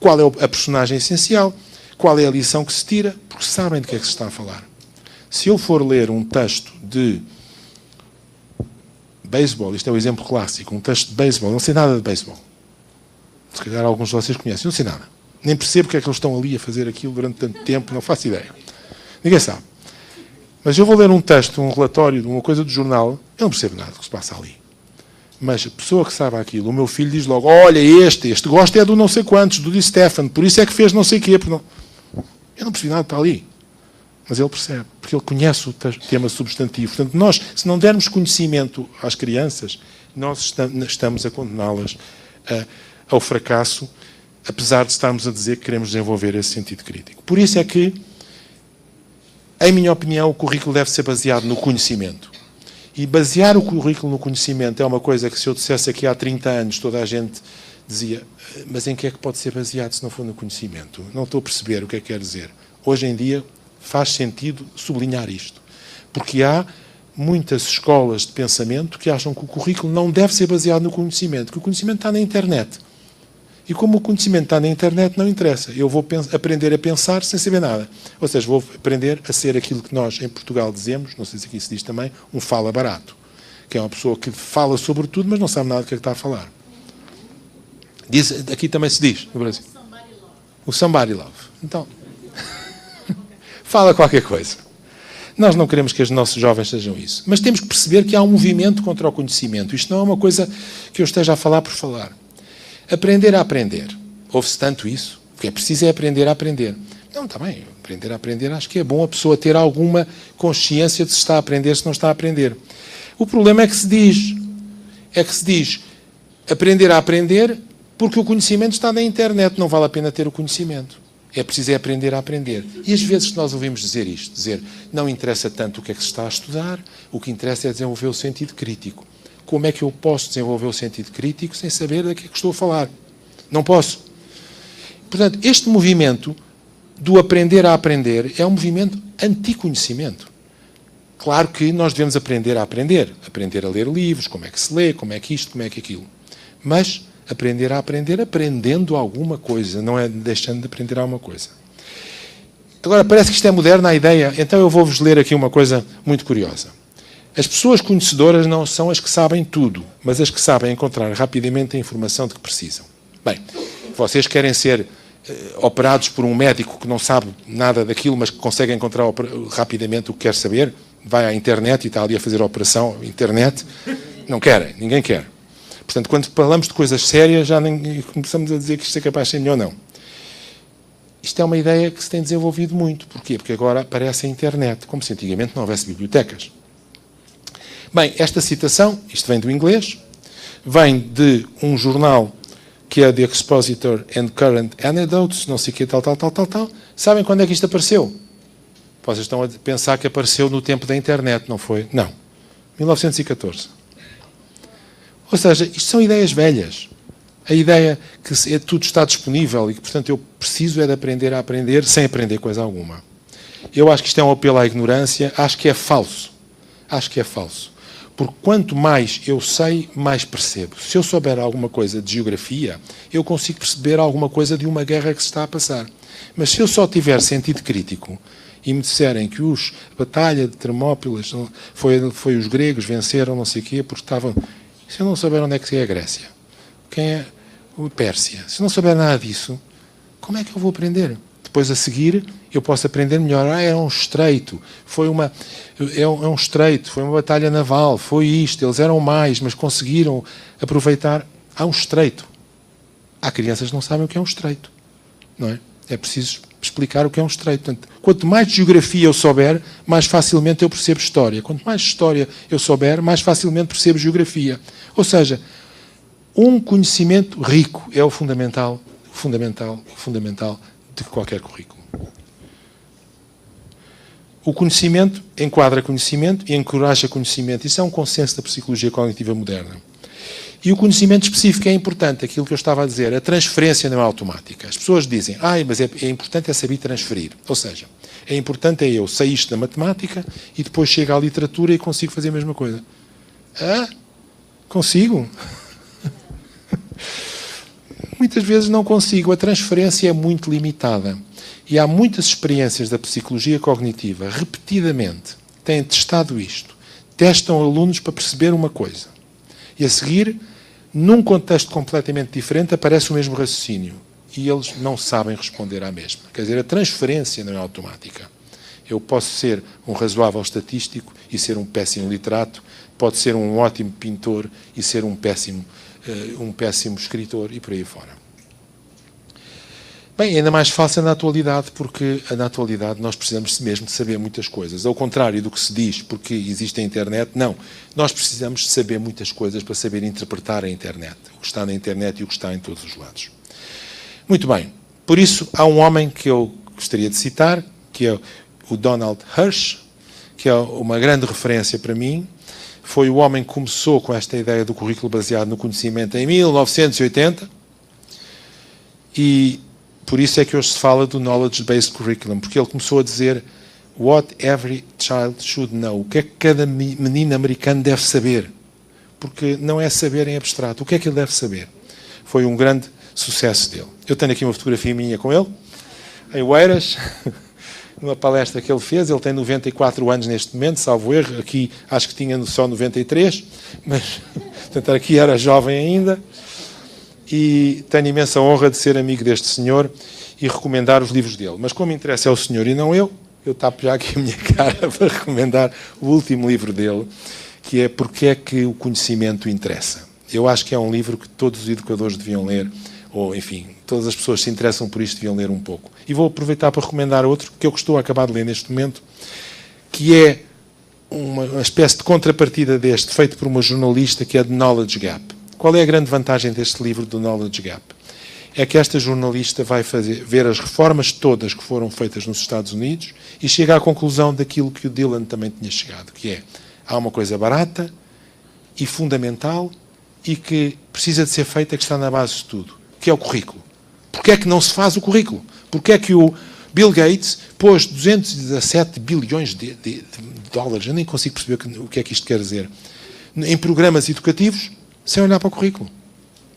qual é a personagem essencial, qual é a lição que se tira, porque sabem de que é que se está a falar. Se eu for ler um texto de beisebol, isto é o exemplo clássico, um texto de beisebol, não sei nada de beisebol. Se calhar alguns de vocês conhecem, não sei nada. Nem percebo porque é que eles estão ali a fazer aquilo durante tanto tempo, não faço ideia. Ninguém sabe. Mas eu vou ler um texto, um relatório de uma coisa do jornal, eu não percebo nada do que se passa ali. Mas a pessoa que sabe aquilo, o meu filho diz logo, olha, este gosto é do não sei quantos, do Di Stefano, por isso é que fez não sei o quê. Eu não percebi nada para ali. Mas ele percebe, porque ele conhece o tema substantivo. Portanto, nós, se não dermos conhecimento às crianças, nós estamos a condená-las ao fracasso, apesar de estarmos a dizer que queremos desenvolver esse sentido crítico. Por isso é que, em minha opinião, o currículo deve ser baseado no conhecimento. E basear o currículo no conhecimento é uma coisa que, se eu dissesse aqui há 30 anos, toda a gente dizia, mas em que é que pode ser baseado se não for no conhecimento? Não estou a perceber o que é que quer dizer. Hoje em dia faz sentido sublinhar isto. Porque há muitas escolas de pensamento que acham que o currículo não deve ser baseado no conhecimento, que o conhecimento está na internet. E como o conhecimento está na internet, não interessa. Eu vou aprender a pensar sem saber nada. Ou seja, vou aprender a ser aquilo que nós, em Portugal, dizemos, não sei se aqui se diz também, um fala barato. Que é uma pessoa que fala sobre tudo, mas não sabe nada do que é que está a falar. Aqui também se diz, no Brasil. O somebody love. Então, fala qualquer coisa. Nós não queremos que os nossos jovens sejam isso. Mas temos que perceber que há um movimento contra o conhecimento. Isto não é uma coisa que eu esteja a falar por falar. Aprender a aprender. Ouve-se tanto isso. O que é preciso é aprender a aprender. Não, está bem. Aprender a aprender, acho que é bom a pessoa ter alguma consciência de se está a aprender, se não está a aprender. O problema é que se diz aprender a aprender porque o conhecimento está na internet. Não vale a pena ter o conhecimento. É preciso aprender a aprender. E às vezes nós ouvimos dizer isto, dizer, não interessa tanto o que é que se está a estudar, o que interessa é desenvolver o sentido crítico. Como é que eu posso desenvolver o sentido crítico sem saber do que é que estou a falar? Não posso. Portanto, este movimento do aprender a aprender é um movimento anticonhecimento. Claro que nós devemos aprender a aprender a ler livros, como é que se lê, como é que isto, como é que aquilo. Mas aprender a aprender aprendendo alguma coisa, não é deixando de aprender alguma coisa. Agora, parece que isto é moderna a ideia, então eu vou-vos ler aqui uma coisa muito curiosa. As pessoas conhecedoras não são as que sabem tudo, mas as que sabem encontrar rapidamente a informação de que precisam. Bem, vocês querem ser operados por um médico que não sabe nada daquilo, mas que consegue encontrar rapidamente o que quer saber, vai à internet e está ali a fazer a operação, internet, não querem, ninguém quer. Portanto, quando falamos de coisas sérias, já começamos a dizer que isto é capaz de ser melhor, não. Isto é uma ideia que se tem desenvolvido muito. Porquê? Porque agora aparece a internet, como se antigamente não houvesse bibliotecas. Bem, esta citação, isto vem do inglês, vem de um jornal que é The Expositor and Current Anecdotes, não sei o que, tal. Sabem quando é que isto apareceu? Vocês estão a pensar que apareceu no tempo da internet, não foi? Não. 1914. Ou seja, isto são ideias velhas. A ideia que tudo está disponível e que, portanto, eu preciso é de aprender a aprender sem aprender coisa alguma. Eu acho que isto é um apelo à ignorância. Acho que é falso. Acho que é falso. Porque quanto mais eu sei, mais percebo. Se eu souber alguma coisa de geografia, eu consigo perceber alguma coisa de uma guerra que se está a passar. Mas se eu só tiver sentido crítico e me disserem que a batalha de Termópilas foi os gregos venceram não sei o quê, porque estavam... Se eu não souber onde é que é a Grécia, quem é a Pérsia, se eu não souber nada disso, como é que eu vou aprender? Depois, a seguir, eu posso aprender melhor. É um estreito, é um estreito, foi uma batalha naval, foi isto, eles eram mais, mas conseguiram aproveitar. Há um estreito. Há crianças que não sabem o que é um estreito, não é? É preciso explicar o que é um estreito. Portanto, quanto mais de geografia eu souber, mais facilmente eu percebo história. Quanto mais história eu souber, mais facilmente percebo geografia. Ou seja, um conhecimento rico é o fundamental de qualquer currículo. O conhecimento enquadra conhecimento e encoraja conhecimento. Isso é um consenso da psicologia cognitiva moderna. E o conhecimento específico é importante, aquilo que eu estava a dizer, a transferência não é automática. As pessoas dizem, mas é importante saber transferir. Ou seja, é importante eu sei isto da matemática e depois chego à literatura e consigo fazer a mesma coisa. Consigo? Muitas vezes não consigo. A transferência é muito limitada. E há muitas experiências da psicologia cognitiva, repetidamente, têm testado isto. Testam alunos para perceber uma coisa. E a seguir, num contexto completamente diferente, aparece o mesmo raciocínio. E eles não sabem responder à mesma. Quer dizer, a transferência não é automática. Eu posso ser um razoável estatístico e ser um péssimo literato, pode ser um ótimo pintor e ser um péssimo escritor e por aí fora. Bem, ainda mais fácil na atualidade, porque na atualidade nós precisamos mesmo de saber muitas coisas. Ao contrário do que se diz, porque existe a internet, não. Nós precisamos de saber muitas coisas para saber interpretar a internet. O que está na internet e o que está em todos os lados. Muito bem. Por isso, há um homem que eu gostaria de citar, que é o Donald Hirsch, que é uma grande referência para mim. Foi o homem que começou com esta ideia do currículo baseado no conhecimento em 1980. E por isso é que hoje se fala do Knowledge-Based Curriculum, porque ele começou a dizer what every child should know. O que é que cada menino americano deve saber? Porque não é saber em abstrato. O que é que ele deve saber? Foi um grande sucesso dele. Eu tenho aqui uma fotografia minha com ele, em Oeiras, numa palestra que ele fez. Ele tem 94 anos neste momento, salvo erro. Aqui acho que tinha só 93, mas portanto, aqui era jovem ainda. E tenho imensa honra de ser amigo deste senhor e recomendar os livros dele. Mas como interessa é o senhor e não eu tapo já aqui a minha cara para recomendar o último livro dele, que é Porque é que o Conhecimento Interessa. Eu acho que é um livro que todos os educadores deviam ler, ou enfim, todas as pessoas que se interessam por isto deviam ler um pouco. E vou aproveitar para recomendar outro, que eu estou a acabar de ler neste momento, que é uma espécie de contrapartida deste, feito por uma jornalista, que é The Knowledge Gap. Qual é a grande vantagem deste livro do Knowledge Gap? É que esta jornalista vai ver as reformas todas que foram feitas nos Estados Unidos e chega à conclusão daquilo que o Dylan também tinha chegado, que é, há uma coisa barata e fundamental e que precisa de ser feita, que está na base de tudo, que é o currículo. Porquê é que não se faz o currículo? Porquê é que o Bill Gates pôs 217 bilhões de dólares, eu nem consigo perceber o que é que isto quer dizer, em programas educativos, sem olhar para o currículo.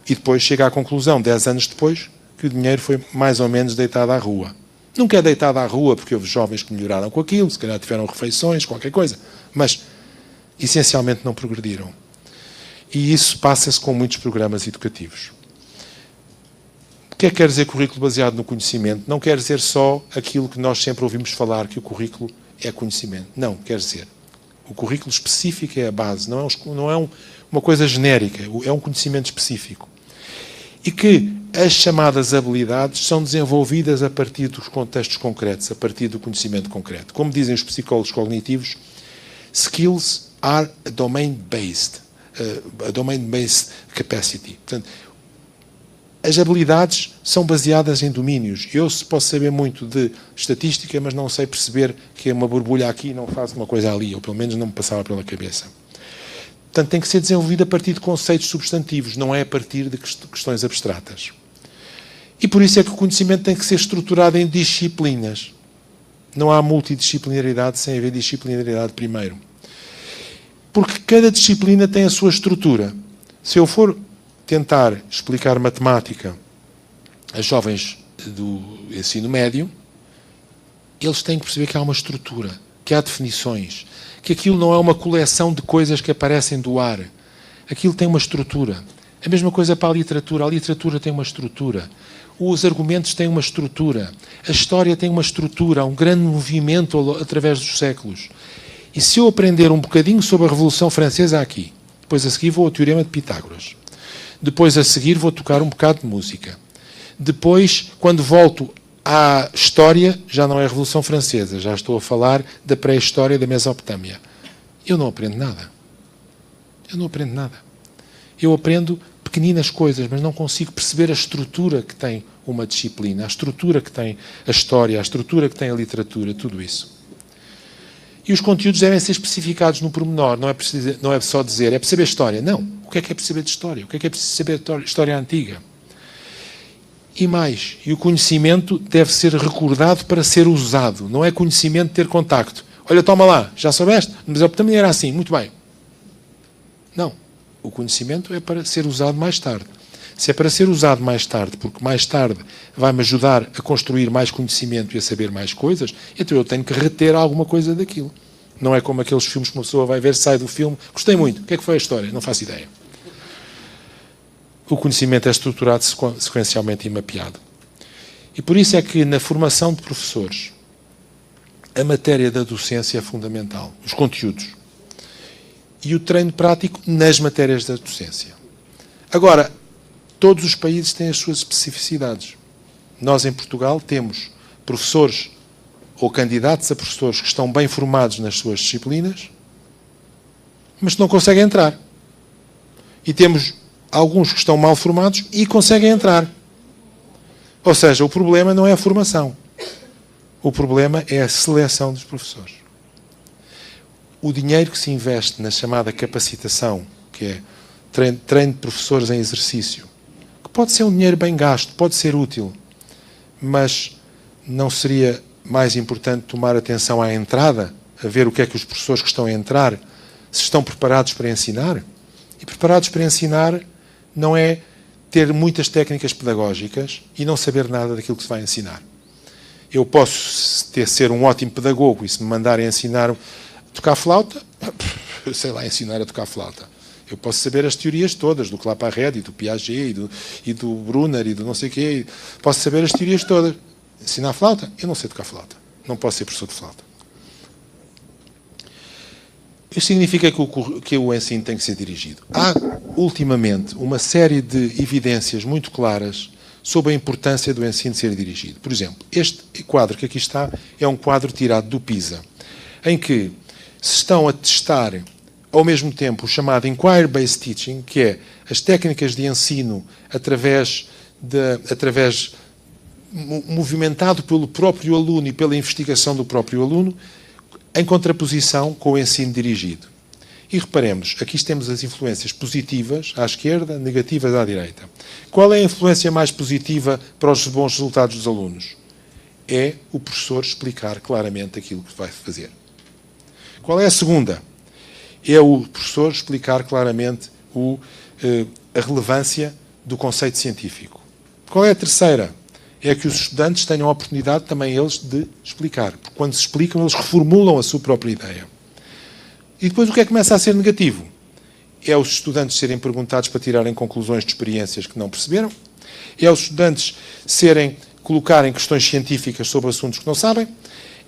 E depois chega à conclusão, 10 anos depois, que o dinheiro foi mais ou menos deitado à rua. Nunca é deitado à rua porque houve jovens que melhoraram com aquilo, se calhar tiveram refeições, qualquer coisa, mas essencialmente não progrediram. E isso passa-se com muitos programas educativos. O que é que quer dizer currículo baseado no conhecimento? Não quer dizer só aquilo que nós sempre ouvimos falar, que o currículo é conhecimento. Não, quer dizer, o currículo específico é a base, não é uma coisa genérica, é um conhecimento específico. E que as chamadas habilidades são desenvolvidas a partir dos contextos concretos, a partir do conhecimento concreto. Como dizem os psicólogos cognitivos, skills are a domain-based capacity. Portanto, as habilidades são baseadas em domínios. Eu posso saber muito de estatística, mas não sei perceber que uma borbulha aqui não faz uma coisa ali, ou pelo menos não me passava pela cabeça. Portanto, tem que ser desenvolvido a partir de conceitos substantivos, não é a partir de questões abstratas. E por isso é que o conhecimento tem que ser estruturado em disciplinas. Não há multidisciplinaridade sem haver disciplinaridade primeiro. Porque cada disciplina tem a sua estrutura. Se eu for tentar explicar matemática a jovens do ensino médio, eles têm que perceber que há uma estrutura, que há definições, que aquilo não é uma coleção de coisas que aparecem do ar. Aquilo tem uma estrutura. A mesma coisa para a literatura tem uma estrutura. Os argumentos têm uma estrutura. A história tem uma estrutura, há um grande movimento através dos séculos. E se eu aprender um bocadinho sobre a Revolução Francesa aqui, depois a seguir vou ao Teorema de Pitágoras, depois a seguir vou tocar um bocado de música, depois, quando volto à história, já não é a Revolução Francesa, já estou a falar da pré-história da Mesopotâmia. Eu não aprendo nada. Eu não aprendo nada. Eu aprendo pequeninas coisas, mas não consigo perceber a estrutura que tem uma disciplina, a estrutura que tem a história, a estrutura que tem a literatura, tudo isso. E os conteúdos devem ser especificados no pormenor, não é só dizer, é perceber história. Não. O que é preciso saber de história? O que é preciso saber de história antiga? E mais, e o conhecimento deve ser recordado para ser usado. Não é conhecimento ter contacto. Olha, toma lá, já soubeste? Mas também era assim, muito bem. Não. O conhecimento é para ser usado mais tarde. Se é para ser usado mais tarde, porque mais tarde vai-me ajudar a construir mais conhecimento e a saber mais coisas, então eu tenho que reter alguma coisa daquilo. Não é como aqueles filmes que uma pessoa vai ver, sai do filme, gostei muito, o que é que foi a história? Não faço ideia. O conhecimento é estruturado sequencialmente e mapeado. E por isso é que na formação de professores, a matéria da docência é fundamental, os conteúdos. E o treino prático nas matérias da docência. Agora, todos os países têm as suas especificidades. Nós, em Portugal, temos professores ou candidatos a professores que estão bem formados nas suas disciplinas, mas que não conseguem entrar. E temos alguns que estão mal formados e conseguem entrar. Ou seja, o problema não é a formação. O problema é a seleção dos professores. O dinheiro que se investe na chamada capacitação, que é treino de professores em exercício, que pode ser um dinheiro bem gasto, pode ser útil, mas não seria mais importante tomar atenção à entrada, a ver o que é que os professores que estão a entrar, se estão preparados para ensinar? E preparados para ensinar não é ter muitas técnicas pedagógicas e não saber nada daquilo que se vai ensinar. Eu posso ser um ótimo pedagogo e se me mandarem ensinar a tocar flauta, eu sei lá ensinar a tocar flauta. Eu posso saber as teorias todas, do Claparède, e do Piaget, e do Brunner, e do não sei o quê. Posso saber as teorias todas. Ensinar flauta? Eu não sei tocar flauta. Não posso ser professor de flauta. Isso significa que o ensino tem que ser dirigido. Há, ultimamente, uma série de evidências muito claras sobre a importância do ensino ser dirigido. Por exemplo, este quadro que aqui está é um quadro tirado do PISA, em que se estão a testar ao mesmo tempo o chamado Inquiry-Based Teaching, que é as técnicas de ensino através movimentado pelo próprio aluno e pela investigação do próprio aluno, em contraposição com o ensino dirigido. E reparemos, aqui temos as influências positivas à esquerda, negativas à direita. Qual é a influência mais positiva para os bons resultados dos alunos? É o professor explicar claramente aquilo que vai fazer. Qual é a segunda? É o professor explicar claramente a relevância do conceito científico. Qual é a terceira? É que os estudantes tenham a oportunidade também eles de explicar. Porque quando se explicam, eles reformulam a sua própria ideia. E depois o que é que começa a ser negativo? É os estudantes serem perguntados para tirarem conclusões de experiências que não perceberam. É os estudantes colocarem questões científicas sobre assuntos que não sabem.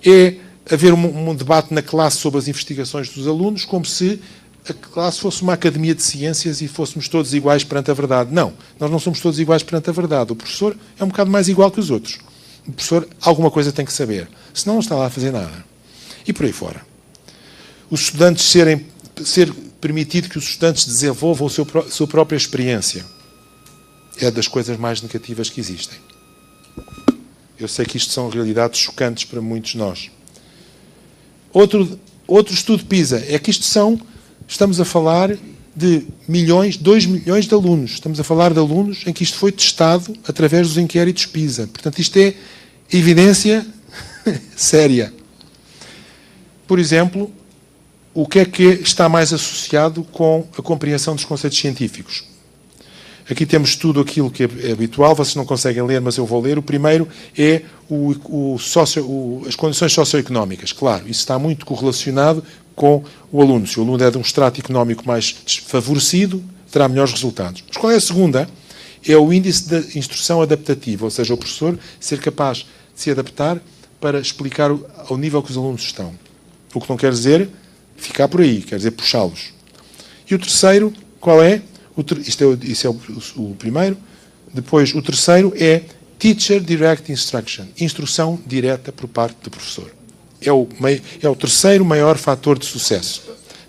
É haver um debate na classe sobre as investigações dos alunos, como se a classe fosse uma academia de ciências e fôssemos todos iguais perante a verdade. Não, nós não somos todos iguais perante a verdade. O professor é um bocado mais igual que os outros. O professor alguma coisa tem que saber, senão não está lá a fazer nada. E por aí fora. Os estudantes ser permitido que os estudantes desenvolvam a sua própria experiência é das coisas mais negativas que existem. Eu sei que isto são realidades chocantes para muitos de nós. Outro estudo PISA é que estamos a falar de milhões, 2 milhões de alunos. Estamos a falar de alunos em que isto foi testado através dos inquéritos PISA. Portanto, isto é evidência séria. Por exemplo, o que é que está mais associado com a compreensão dos conceitos científicos? Aqui temos tudo aquilo que é habitual, vocês não conseguem ler, mas eu vou ler. O primeiro é as condições socioeconómicas. Claro, isso está muito correlacionado com o aluno. Se o aluno é de um extrato económico mais desfavorecido, terá melhores resultados. Mas qual é a segunda? É o índice de instrução adaptativa, ou seja, o professor ser capaz de se adaptar para explicar ao nível que os alunos estão. O que não quer dizer ficar por aí, quer dizer puxá-los. E o terceiro, qual é? Isso é o primeiro. Depois, o terceiro é Teacher Direct Instruction, instrução direta por parte do professor. É o terceiro maior fator de sucesso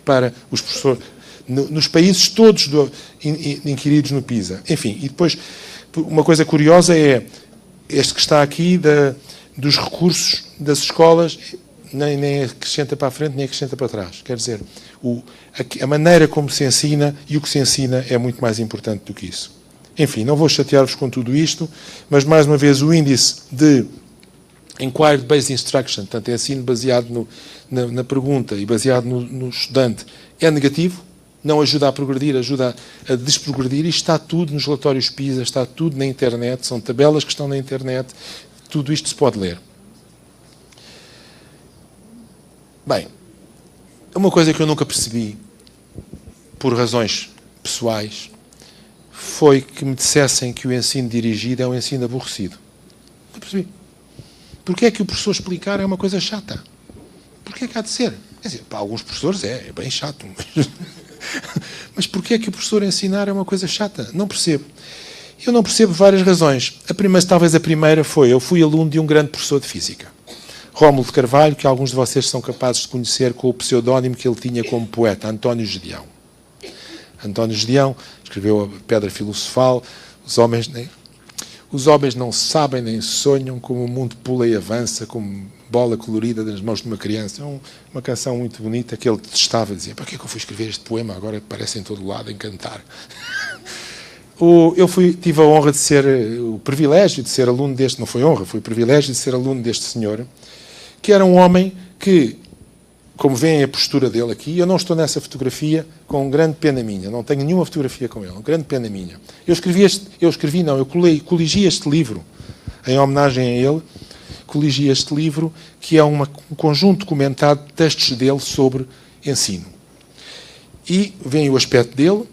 para os professores nos países todos inquiridos no PISA. Enfim, e depois, uma coisa curiosa é este que está aqui dos recursos das escolas, nem acrescenta para a frente, nem acrescenta para trás. Quer dizer, a maneira como se ensina e o que se ensina é muito mais importante do que isso. Enfim, não vou chatear-vos com tudo isto, mas, mais uma vez, o índice de Inquiry-Based Instruction, portanto, é ensino baseado na pergunta e baseado no estudante, é negativo, não ajuda a progredir, ajuda a desprogredir. Isto está tudo nos relatórios PISA, está tudo na internet, são tabelas que estão na internet, tudo isto se pode ler. Bem, uma coisa que eu nunca percebi, por razões pessoais, foi que me dissessem que o ensino dirigido é um ensino aborrecido. Não percebi. Porquê é que o professor explicar é uma coisa chata? Porquê é que há de ser? Quer dizer, para alguns professores é bem chato. Mas porquê é que o professor ensinar é uma coisa chata? Não percebo. Eu não percebo várias razões. Talvez a primeira foi, eu fui aluno de um grande professor de Física, Rómulo de Carvalho, que alguns de vocês são capazes de conhecer com o pseudónimo que ele tinha como poeta, António Gedeão. António Gedeão escreveu a Pedra Filosofal, os homens não sabem nem sonham como o mundo pula e avança, como bola colorida das mãos de uma criança. É uma canção muito bonita que ele detestava, dizia, para que é que eu fui escrever este poema agora que parece em todo lado, em cantar. Eu tive a honra de ser, o privilégio de ser aluno deste, não foi honra, foi o privilégio de ser aluno deste senhor, que era um homem que, como veem a postura dele aqui, eu não estou nessa fotografia com grande pena minha, não tenho nenhuma fotografia com ele, grande pena minha. Eu coligi este livro, em homenagem a ele, coligi este livro, que é um conjunto comentado de textos dele sobre ensino. E vem o aspecto dele,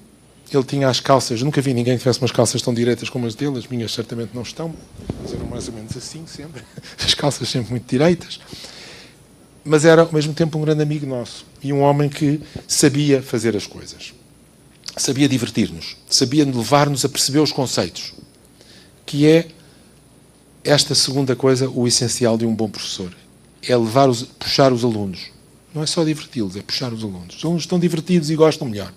ele tinha as calças, nunca vi ninguém que tivesse umas calças tão direitas como as dele, as minhas certamente não estão, mas eram mais ou menos assim sempre, as calças sempre muito direitas. Mas era, ao mesmo tempo, um grande amigo nosso. E um homem que sabia fazer as coisas. Sabia divertir-nos. Sabia levar-nos a perceber os conceitos. Que é esta segunda coisa, o essencial de um bom professor. É puxar os alunos. Não é só diverti-los, é puxar os alunos. Os alunos estão divertidos e gostam melhor.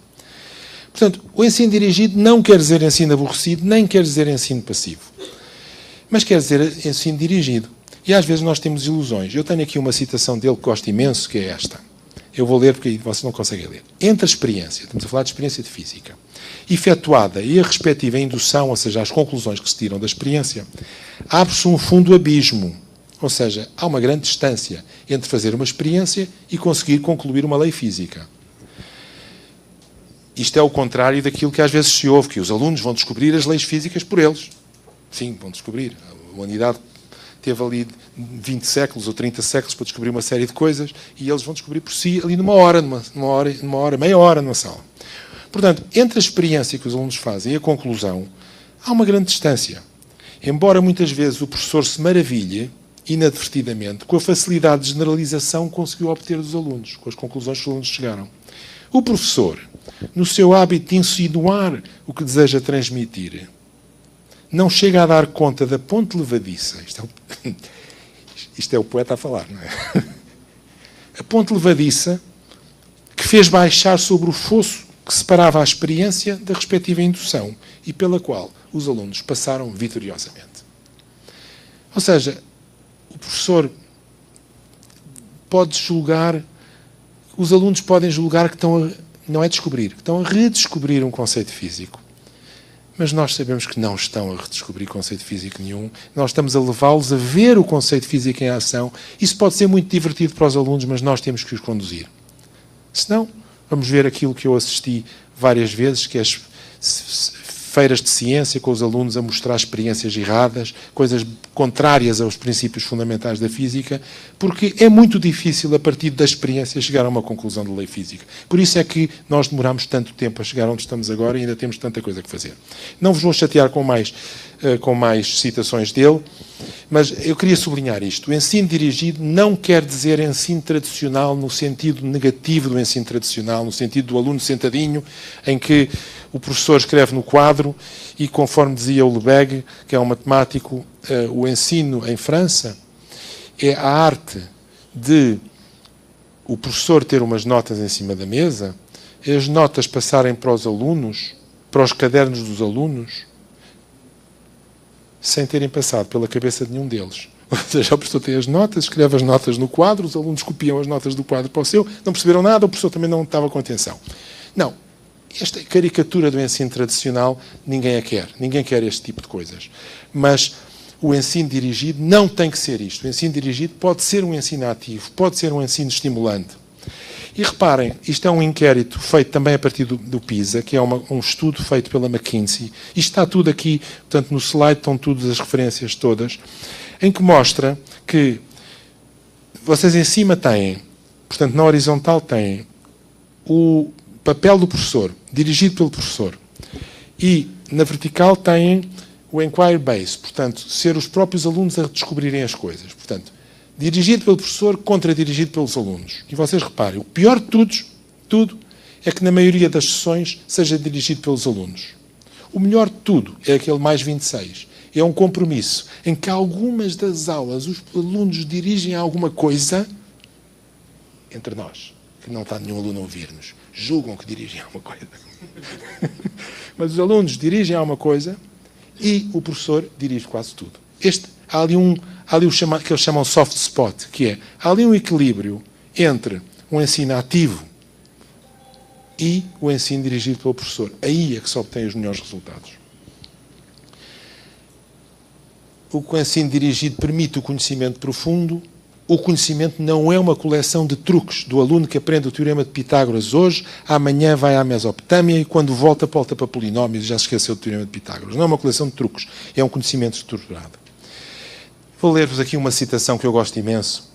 Portanto, o ensino dirigido não quer dizer ensino aborrecido, nem quer dizer ensino passivo. Mas quer dizer ensino dirigido. E às vezes nós temos ilusões. Eu tenho aqui uma citação dele que gosto imenso, que é esta. Eu vou ler porque aí vocês não conseguem ler. Entre a experiência, estamos a falar de experiência de física, efetuada e a respectiva indução, ou seja, as conclusões que se tiram da experiência, abre-se um fundo abismo. Ou seja, há uma grande distância entre fazer uma experiência e conseguir concluir uma lei física. Isto é o contrário daquilo que às vezes se ouve, que os alunos vão descobrir as leis físicas por eles. Sim, vão descobrir. A humanidade teve ali 20 séculos ou 30 séculos para descobrir uma série de coisas e eles vão descobrir por si ali meia hora numa sala. Portanto, entre a experiência que os alunos fazem e a conclusão, há uma grande distância. Embora muitas vezes o professor se maravilhe, inadvertidamente, com a facilidade de generalização que conseguiu obter dos alunos, com as conclusões que os alunos chegaram. O professor, no seu hábito de insinuar o que deseja transmitir, não chega a dar conta da ponte levadiça. Isto é o poeta a falar, não é? A ponte levadiça que fez baixar sobre o fosso que separava a experiência da respectiva indução e pela qual os alunos passaram vitoriosamente. Ou seja, o professor pode julgar, os alunos podem julgar que estão não é descobrir, estão a redescobrir um conceito físico. Mas nós sabemos que não estão a redescobrir conceito físico nenhum. Nós estamos a levá-los a ver o conceito físico em ação. Isso pode ser muito divertido para os alunos, mas nós temos que os conduzir. Senão, vamos ver aquilo que eu assisti várias vezes, que é as feiras de ciência com os alunos a mostrar experiências erradas, coisas contrárias aos princípios fundamentais da física, porque é muito difícil, a partir da experiência, chegar a uma conclusão de lei física. Por isso é que nós demoramos tanto tempo a chegar onde estamos agora e ainda temos tanta coisa que fazer. Não vos vou chatear com mais citações dele, mas eu queria sublinhar isto. O ensino dirigido não quer dizer ensino tradicional no sentido negativo do ensino tradicional, no sentido do aluno sentadinho, em que o professor escreve no quadro e, conforme dizia o Lebesgue, que é um matemático, o ensino em França é a arte de o professor ter umas notas em cima da mesa, as notas passarem para os alunos, para os cadernos dos alunos, sem terem passado pela cabeça de nenhum deles. Ou seja, o professor tem as notas, escreve as notas no quadro, os alunos copiam as notas do quadro para o seu, não perceberam nada, o professor também não estava com atenção. Não. Esta caricatura do ensino tradicional, ninguém a quer. Ninguém quer este tipo de coisas. Mas o ensino dirigido não tem que ser isto. O ensino dirigido pode ser um ensino ativo, pode ser um ensino estimulante. E reparem, isto é um inquérito feito também a partir do PISA, que é um estudo feito pela McKinsey. Isto está tudo aqui, portanto, no slide estão todas as referências todas, em que mostra que vocês em cima têm, portanto, na horizontal têm o papel do professor, dirigido pelo professor. E na vertical têm o inquiry base, portanto, ser os próprios alunos a descobrirem as coisas. Portanto, dirigido pelo professor contra dirigido pelos alunos. E vocês reparem, o pior de tudo, é que na maioria das sessões seja dirigido pelos alunos. O melhor de tudo é aquele mais 26. É um compromisso em que algumas das aulas os alunos dirigem alguma coisa entre nós, que não está nenhum aluno a ouvir-nos. Julgam que dirigem alguma coisa. Mas os alunos dirigem alguma coisa e o professor dirige quase tudo. Há ali o que eles chamam soft spot, que é, há ali um equilíbrio entre o ensino ativo e o ensino dirigido pelo professor. Aí é que se obtém os melhores resultados. O ensino dirigido permite o conhecimento profundo. O conhecimento não é uma coleção de truques do aluno que aprende o teorema de Pitágoras hoje, amanhã vai à Mesopotâmia e quando volta para polinómios e já se esqueceu do teorema de Pitágoras. Não é uma coleção de truques, é um conhecimento estruturado. Vou ler-vos aqui uma citação que eu gosto imenso,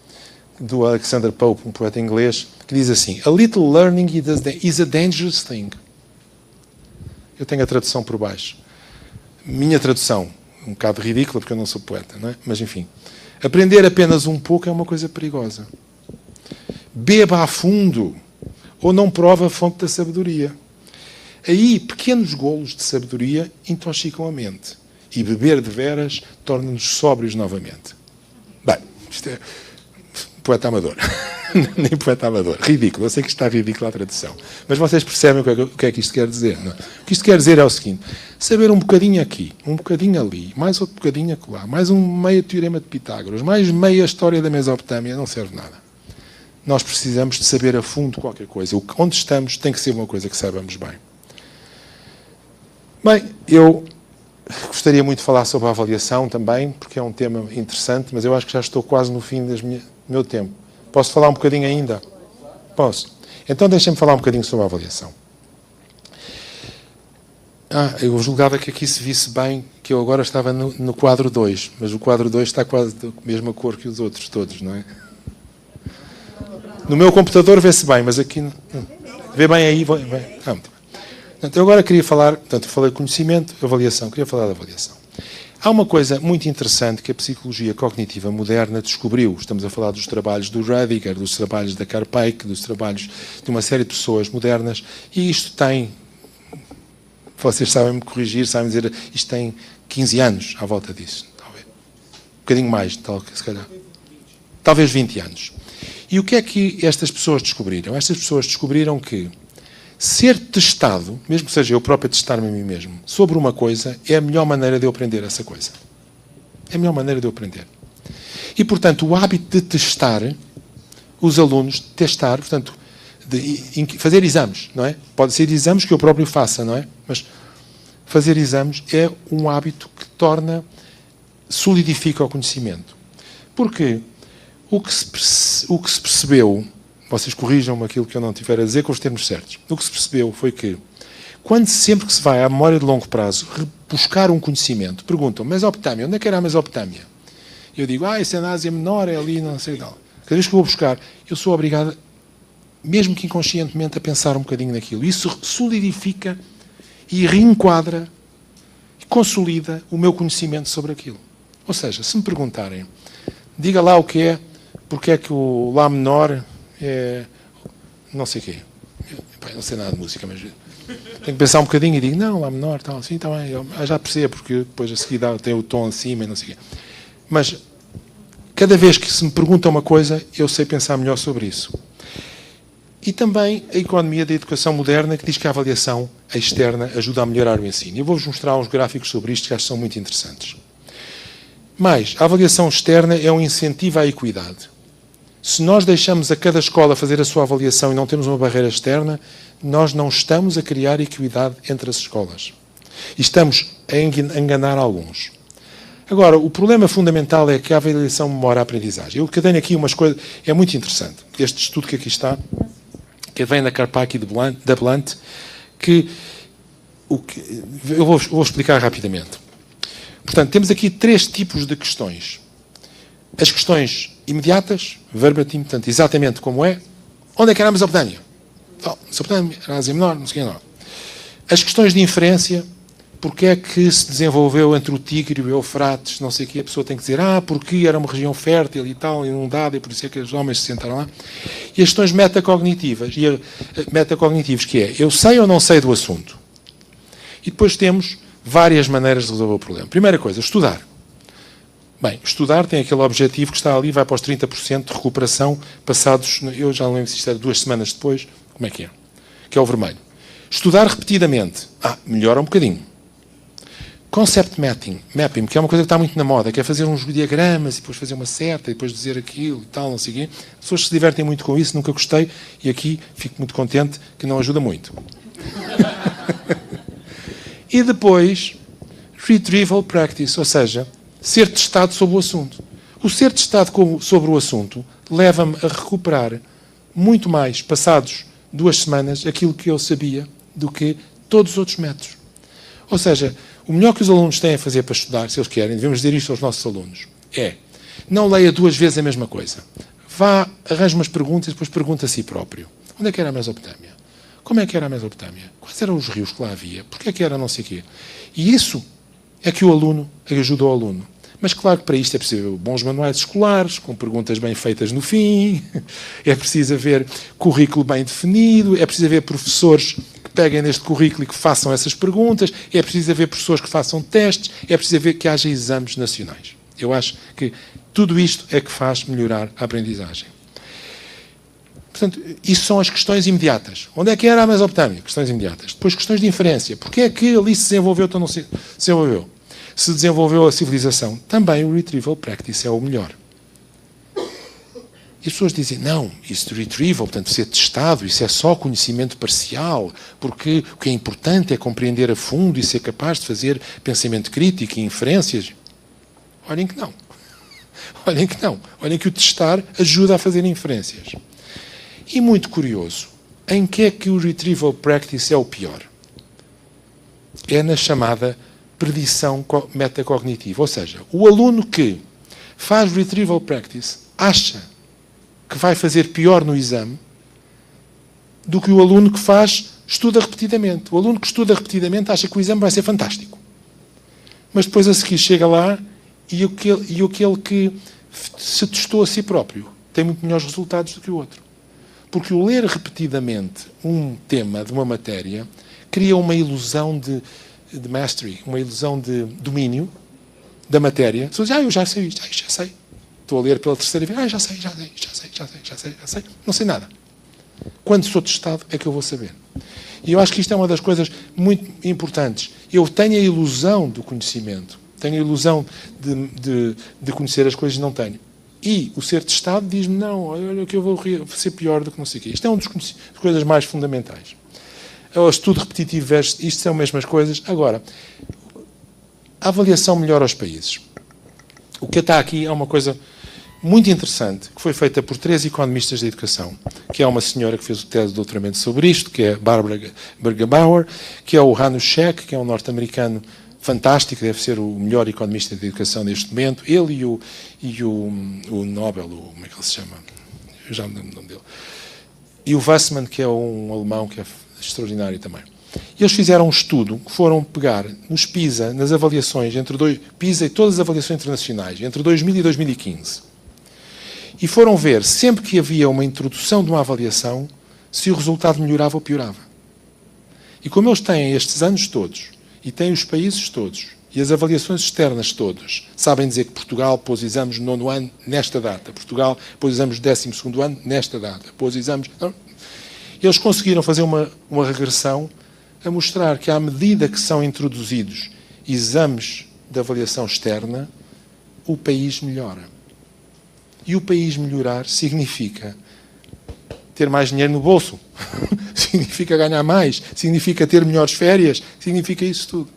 do Alexander Pope, um poeta inglês, que diz assim: "A little learning is a dangerous thing." Eu tenho a tradução por baixo. Minha tradução, um bocado ridícula, porque eu não sou poeta, não é? Mas enfim. Aprender apenas um pouco é uma coisa perigosa. Beba a fundo, ou não prova a fonte da sabedoria. Aí, pequenos golos de sabedoria intoxicam a mente. E beber de veras torna-nos sóbrios novamente. Bem, isto é poeta amador. Nem poeta amador. Ridículo. Eu sei que está ridícula a tradução. Mas vocês percebem o que é que isto quer dizer, não é? O que isto quer dizer é o seguinte: saber um bocadinho aqui, um bocadinho ali, mais outro bocadinho acolá, mais um meio teorema de Pitágoras, mais meia história da Mesopotâmia, não serve nada. Nós precisamos de saber a fundo qualquer coisa. Onde estamos tem que ser uma coisa que saibamos bem. Bem, eu gostaria muito de falar sobre a avaliação também, porque é um tema interessante, mas eu acho que já estou quase no fim do meu tempo. Posso falar um bocadinho ainda? Posso. Então deixem-me falar um bocadinho sobre a avaliação. Eu julgava que aqui se visse bem que eu agora estava no quadro 2, mas o quadro 2 está quase da mesma cor que os outros todos, não é? No meu computador vê-se bem, mas aqui não. Vê bem aí? Muito bem. Portanto, eu agora queria falar, portanto, eu falei de conhecimento, avaliação, queria falar da avaliação. Há uma coisa muito interessante que a psicologia cognitiva moderna descobriu. Estamos a falar dos trabalhos do Rediger, dos trabalhos da Karpijk, dos trabalhos de uma série de pessoas modernas, e isto tem, vocês sabem me corrigir, sabem dizer, isto tem 15 anos à volta disso, talvez. Um bocadinho mais, se calhar. Talvez 20 anos. E o que é que estas pessoas descobriram? Estas pessoas descobriram que ser testado, mesmo que seja eu próprio a testar-me a mim mesmo, sobre uma coisa, é a melhor maneira de eu aprender essa coisa. É a melhor maneira de eu aprender. E, portanto, o hábito de testar, os alunos, portanto, fazer exames, não é? Pode ser exames que eu próprio faça, não é? Mas fazer exames é um hábito que solidifica o conhecimento. Porque o que se percebeu, vocês corrijam-me aquilo que eu não tiver a dizer com os termos certos, o que se percebeu foi que, sempre que se vai à memória de longo prazo buscar um conhecimento, perguntam, Mesopotâmia, onde é que era a Mesopotâmia? Eu digo, isso é na Ásia Menor, é ali, não sei tal. Cada vez que eu vou buscar, eu sou obrigado, mesmo que inconscientemente, a pensar um bocadinho naquilo. Isso solidifica e reenquadra e consolida o meu conhecimento sobre aquilo. Ou seja, se me perguntarem, diga lá o que é, porque é que o Lá menor é não sei o quê. Eu não sei nada de música, mas tenho que pensar um bocadinho e digo, não, Lá menor, tal, assim, está bem, eu já percebo, porque depois a seguir tem o tom acima e não sei o quê. Mas cada vez que se me pergunta uma coisa, eu sei pensar melhor sobre isso. E também a economia da educação moderna, que diz que a avaliação externa ajuda a melhorar o ensino. Eu vou-vos mostrar uns gráficos sobre isto que acho que são muito interessantes. Mas a avaliação externa é um incentivo à equidade. Se nós deixamos a cada escola fazer a sua avaliação e não temos uma barreira externa, nós não estamos a criar equidade entre as escolas. E estamos a enganar alguns. Agora, o problema fundamental é que a avaliação memora a aprendizagem. Eu que tenho aqui umas coisas... É muito interessante. Este estudo que aqui está, que vem da Karpaki e da Blunt, eu vou explicar rapidamente. Portanto, temos aqui 3 tipos de questões. As questões imediatas, verbatim, portanto, exatamente como é. Onde é que era a Mesopotâmia? Mesopotâmia, era a Ásia Menor, não sei o que não. As questões de inferência, porque é que se desenvolveu entre o Tigre e o Eufrates, não sei o que, a pessoa tem que dizer, porque era uma região fértil e tal, inundada, e por isso é que os homens se sentaram lá. E as questões metacognitivas, metacognitivos, que é, eu sei ou não sei do assunto. E depois temos várias maneiras de resolver o problema. Primeira coisa, estudar. Bem, estudar tem aquele objetivo que está ali, vai para os 30% de recuperação passados, eu já não lembro se isto era 2 semanas depois, como é? Que é o vermelho. Estudar repetidamente. Melhora um bocadinho. Concept mapping, que é uma coisa que está muito na moda, que é fazer uns diagramas e depois fazer uma seta e depois dizer aquilo e tal, não sei o quê. As pessoas se divertem muito com isso, nunca gostei, e aqui fico muito contente que não ajuda muito. E depois, retrieval practice, ou seja, ser testado sobre o assunto. O ser testado sobre o assunto leva-me a recuperar muito mais, passados 2 semanas, aquilo que eu sabia do que todos os outros métodos. Ou seja, o melhor que os alunos têm a fazer para estudar, se eles querem, devemos dizer isto aos nossos alunos, é, não leia 2 vezes a mesma coisa. Vá, arranje umas perguntas e depois pergunta a si próprio. Onde é que era a Mesopotâmia? Como é que era a Mesopotâmia? Quais eram os rios que lá havia? Porquê é que era não sei o quê? E isso é que o aluno ajuda o aluno. Mas claro que para isto é preciso bons manuais escolares, com perguntas bem feitas no fim, é preciso haver currículo bem definido, é preciso haver professores que peguem neste currículo e que façam essas perguntas, é preciso haver professores que façam testes, é preciso haver que haja exames nacionais. Eu acho que tudo isto é que faz melhorar a aprendizagem. Portanto, isso são as questões imediatas. Onde é que era a Mesopotâmia? Questões imediatas. Depois, questões de inferência. Porquê é que ali se desenvolveu ou não se desenvolveu? Se desenvolveu a civilização. Também o retrieval practice é o melhor. E as pessoas dizem, não, isso de retrieval, portanto, ser testado, isso é só conhecimento parcial, porque o que é importante é compreender a fundo e ser capaz de fazer pensamento crítico e inferências. Olhem que não. Olhem que não. Olhem que o testar ajuda a fazer inferências. E muito curioso, em que é que o retrieval practice é o pior? É na chamada predição metacognitiva. Ou seja, o aluno que faz retrieval practice acha que vai fazer pior no exame do que o aluno que estuda repetidamente. O aluno que estuda repetidamente acha que o exame vai ser fantástico. Mas depois a seguir chega lá e aquele que se testou a si próprio tem muito melhores resultados do que o outro. Porque o ler repetidamente um tema de uma matéria cria uma ilusão de mastery, uma ilusão de domínio da matéria. As pessoas dizem, eu já sei isto, já sei. Estou a ler pela 3ª vez, já sei. Não sei nada. Quando sou testado é que eu vou saber. E eu acho que isto é uma das coisas muito importantes. Eu tenho a ilusão do conhecimento. Tenho a ilusão de conhecer as coisas, não tenho. E o ser testado diz-me, não, olha que eu vou ser pior do que não sei o quê. Isto é uma das coisas mais fundamentais. O estudo repetitivo versus isto são as mesmas coisas. Agora, a avaliação melhora os países. O que está aqui é uma coisa muito interessante, que foi feita por 3 economistas da educação, que é uma senhora que fez o tese de doutoramento sobre isto, que é Barbara Bergebauer, que é o Hanus Scheck, que é um norte-americano fantástico, deve ser o melhor economista da educação neste momento, ele e o Nobel, como é que ele se chama? Eu já me lembro o nome dele. E o Wassmann, que é um alemão que é extraordinário também. E eles fizeram um estudo que foram pegar nos PISA, nas avaliações, PISA e todas as avaliações internacionais, entre 2000 e 2015. E foram ver, sempre que havia uma introdução de uma avaliação, se o resultado melhorava ou piorava. E como eles têm estes anos todos, e têm os países todos, e as avaliações externas todas, sabem dizer que Portugal pôs exames no 9º ano nesta data, Portugal pôs exames no 12º ano nesta data, pôs exames... Não. Eles conseguiram fazer uma regressão a mostrar que, à medida que são introduzidos exames de avaliação externa, o país melhora. E o país melhorar significa ter mais dinheiro no bolso, significa ganhar mais, significa ter melhores férias, significa isso tudo.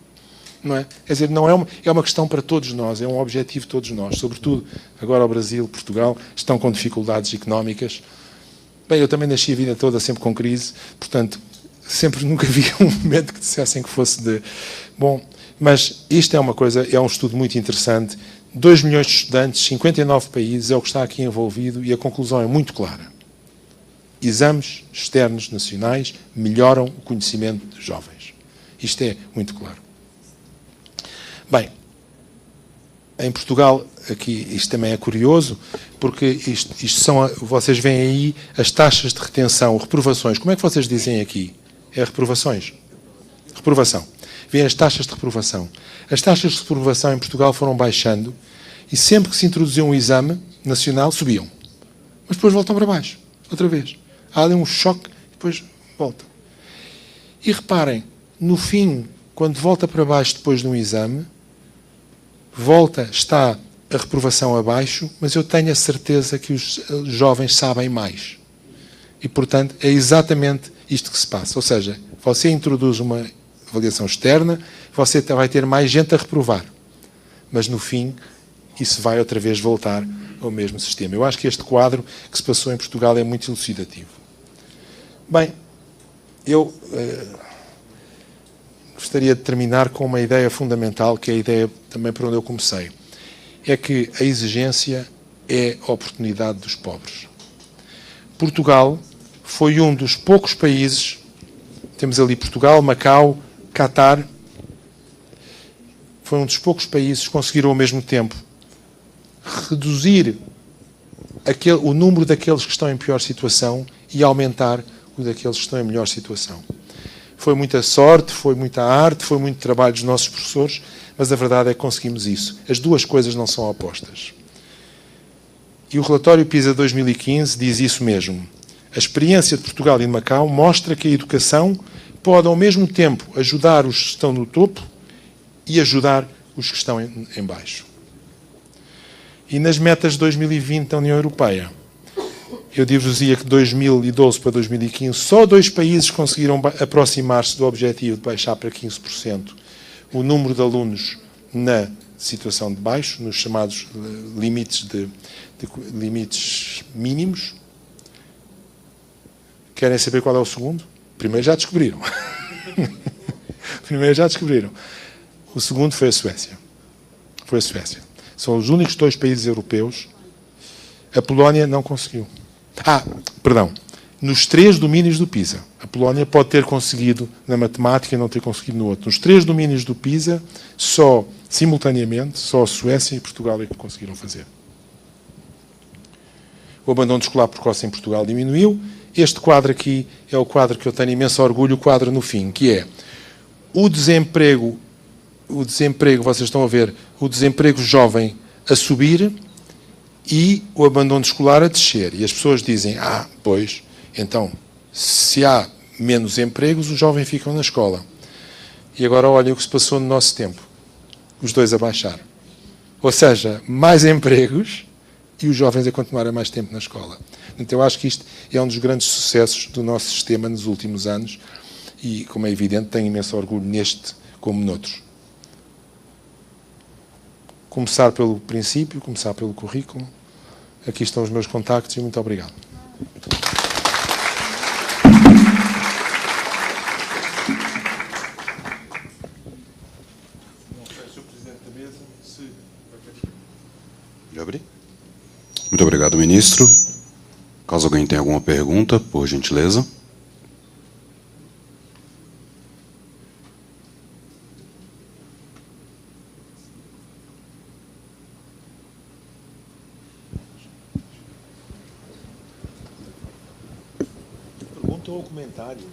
Não é? Quer dizer, não é uma questão para todos nós, é um objetivo de todos nós. Sobretudo, agora o Brasil, Portugal, estão com dificuldades económicas. Bem, eu também nasci a vida toda sempre com crise, portanto, nunca vi um momento que dissessem que fosse de... Bom, mas isto é uma coisa, é um estudo muito interessante. 2 milhões de estudantes, 59 países, é o que está aqui envolvido e a conclusão é muito clara. Exames externos nacionais melhoram o conhecimento dos jovens. Isto é muito claro. Bem, em Portugal, aqui isto também é curioso, porque isto são, vocês veem aí as taxas de retenção, reprovações. Como é que vocês dizem aqui? É reprovações? Reprovação. Vêem as taxas de reprovação. As taxas de reprovação em Portugal foram baixando e sempre que se introduziu um exame nacional, subiam. Mas depois voltam para baixo, outra vez. Há ali um choque e depois voltam. E reparem, no fim, quando volta para baixo depois de um exame, está a reprovação abaixo, mas eu tenho a certeza que os jovens sabem mais. E, portanto, é exatamente isto que se passa. Ou seja, você introduz uma avaliação externa, você vai ter mais gente a reprovar. Mas, no fim, isso vai outra vez voltar ao mesmo sistema. Eu acho que este quadro que se passou em Portugal é muito elucidativo. Bem, eu gostaria de terminar com uma ideia fundamental, que é a ideia também por onde eu comecei. É que a exigência é a oportunidade dos pobres. Portugal foi um dos poucos países, temos ali Portugal, Macau, Catar, foi um dos poucos países que conseguiram ao mesmo tempo reduzir o número daqueles que estão em pior situação e aumentar o daqueles que estão em melhor situação. Foi muita sorte, foi muita arte, foi muito trabalho dos nossos professores, mas a verdade é que conseguimos isso. As duas coisas não são opostas. E o relatório PISA 2015 diz isso mesmo. A experiência de Portugal e de Macau mostra que a educação pode, ao mesmo tempo, ajudar os que estão no topo e ajudar os que estão em baixo. E nas metas de 2020 da União Europeia, eu dir-vos-ia que de 2012 para 2015, só 2 países conseguiram aproximar-se do objetivo de baixar para 15% o número de alunos na situação de baixo, nos chamados limites mínimos. Querem saber qual é o segundo? Primeiro já descobriram. O segundo foi a Suécia. São os únicos 2 países europeus. A Polónia não conseguiu. Nos 3 domínios do PISA. A Polónia pode ter conseguido na matemática e não ter conseguido no outro. Nos 3 domínios do PISA, simultaneamente, só a Suécia e Portugal é que conseguiram fazer. O abandono escolar precoce em Portugal diminuiu. Este quadro aqui é o quadro que eu tenho imenso orgulho, o quadro no fim, que é o desemprego, vocês estão a ver, o desemprego jovem a subir e o abandono escolar a descer. E as pessoas dizem, pois, então, se há menos empregos, os jovens ficam na escola. E agora olhem o que se passou no nosso tempo. Os dois a baixar. Ou seja, mais empregos e os jovens a continuarem mais tempo na escola. Então eu acho que isto é um dos grandes sucessos do nosso sistema nos últimos anos e, como é evidente, tenho imenso orgulho neste como noutros. Começar pelo princípio, começar pelo currículo. Aqui estão os meus contactos e muito obrigado. Muito obrigado, ministro. Caso alguém tenha alguma pergunta, por gentileza. Pergunta ou comentário?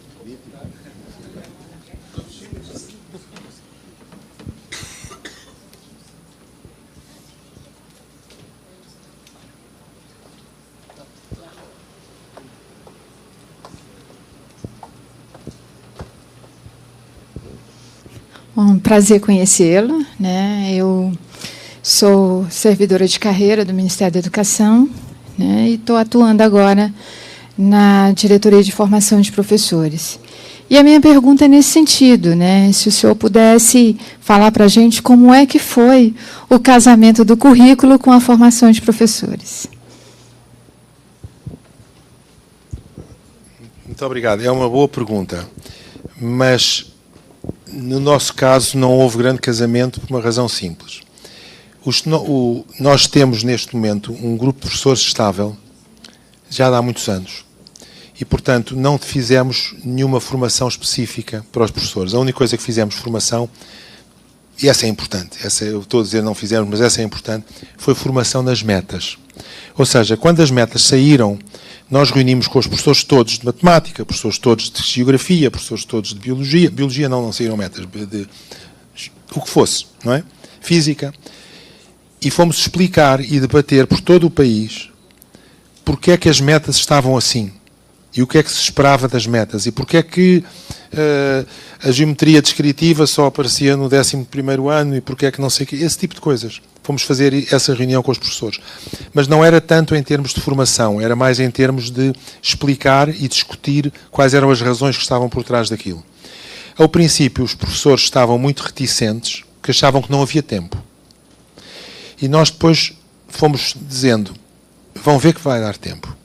Um prazer conhecê-lo, né? Eu sou servidora de carreira do Ministério da Educação, né? E estou atuando agora na diretoria de formação de professores. E a minha pergunta é nesse sentido, né? Se o senhor pudesse falar para a gente como é que foi o casamento do currículo com a formação de professores. Muito obrigado. É uma boa pergunta, mas no nosso caso não houve grande casamento por uma razão simples. Nós temos neste momento um grupo de professores estável já há muitos anos e, portanto, não fizemos nenhuma formação específica para os professores. A única coisa que fizemos formação, e essa é importante, essa eu estou a dizer não fizemos, mas essa é importante, foi formação nas metas. Ou seja, quando as metas saíram, nós reunimos com os professores todos de matemática, professores todos de geografia, professores todos de biologia. Biologia não saíram metas, o que fosse, não é? Física. E fomos explicar e debater por todo o país porque é que as metas estavam assim. E o que é que se esperava das metas. E porque é que a geometria descritiva só aparecia no 11º ano e porque é que não sei o quê. Esse tipo de coisas. Fomos fazer essa reunião com os professores. Mas não era tanto em termos de formação, era mais em termos de explicar e discutir quais eram as razões que estavam por trás daquilo. Ao princípio, os professores estavam muito reticentes, porque achavam que não havia tempo. E nós depois fomos dizendo, vão ver que vai dar tempo,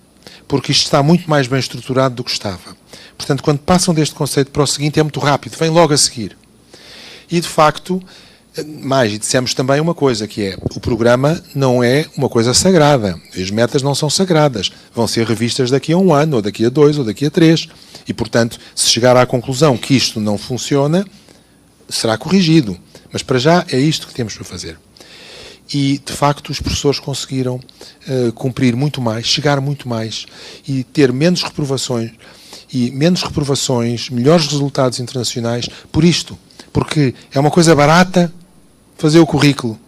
porque isto está muito mais bem estruturado do que estava. Portanto, quando passam deste conceito para o seguinte, é muito rápido, vem logo a seguir. E, de facto, e dissemos também uma coisa, que é, o programa não é uma coisa sagrada, as metas não são sagradas, vão ser revistas daqui a 1 ano, ou daqui a 2, ou daqui a 3, e, portanto, se chegar à conclusão que isto não funciona, será corrigido. Mas, para já, é isto que temos para fazer. E, de facto, os professores conseguiram cumprir muito mais, chegar muito mais e ter menos reprovações, melhores resultados internacionais, por isto. Porque é uma coisa barata fazer o currículo,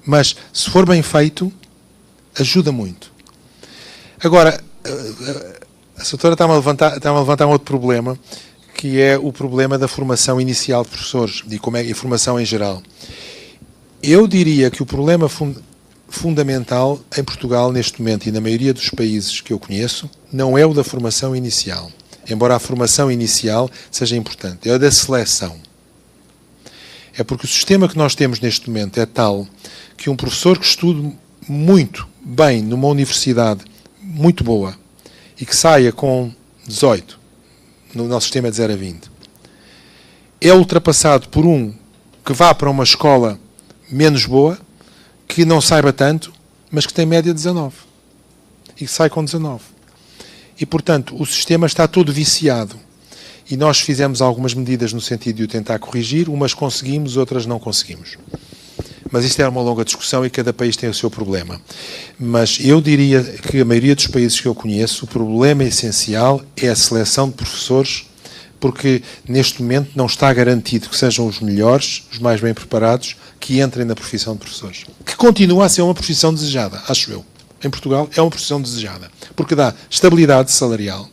mas, se for bem feito, ajuda muito. Agora, a doutora está-me a levantar um outro problema, que é o problema da formação inicial de professores e formação em geral. Eu diria que o problema fundamental em Portugal, neste momento, e na maioria dos países que eu conheço, não é o da formação inicial. Embora a formação inicial seja importante, é a da seleção. É porque o sistema que nós temos neste momento é tal que um professor que estude muito bem numa universidade muito boa e que saia com 18, no nosso sistema de 0 a 20, é ultrapassado por um que vá para uma escola menos boa, que não saiba tanto, mas que tem média 19 e que sai com 19. E, portanto, o sistema está todo viciado. E nós fizemos algumas medidas no sentido de o tentar corrigir, umas conseguimos, outras não conseguimos. Mas isto é uma longa discussão e cada país tem o seu problema. Mas eu diria que a maioria dos países que eu conheço, o problema essencial é a seleção de professores, porque neste momento não está garantido que sejam os melhores, os mais bem preparados, que entrem na profissão de professores. Que continua a ser uma profissão desejada, acho eu. Em Portugal é uma profissão desejada, porque dá estabilidade salarial,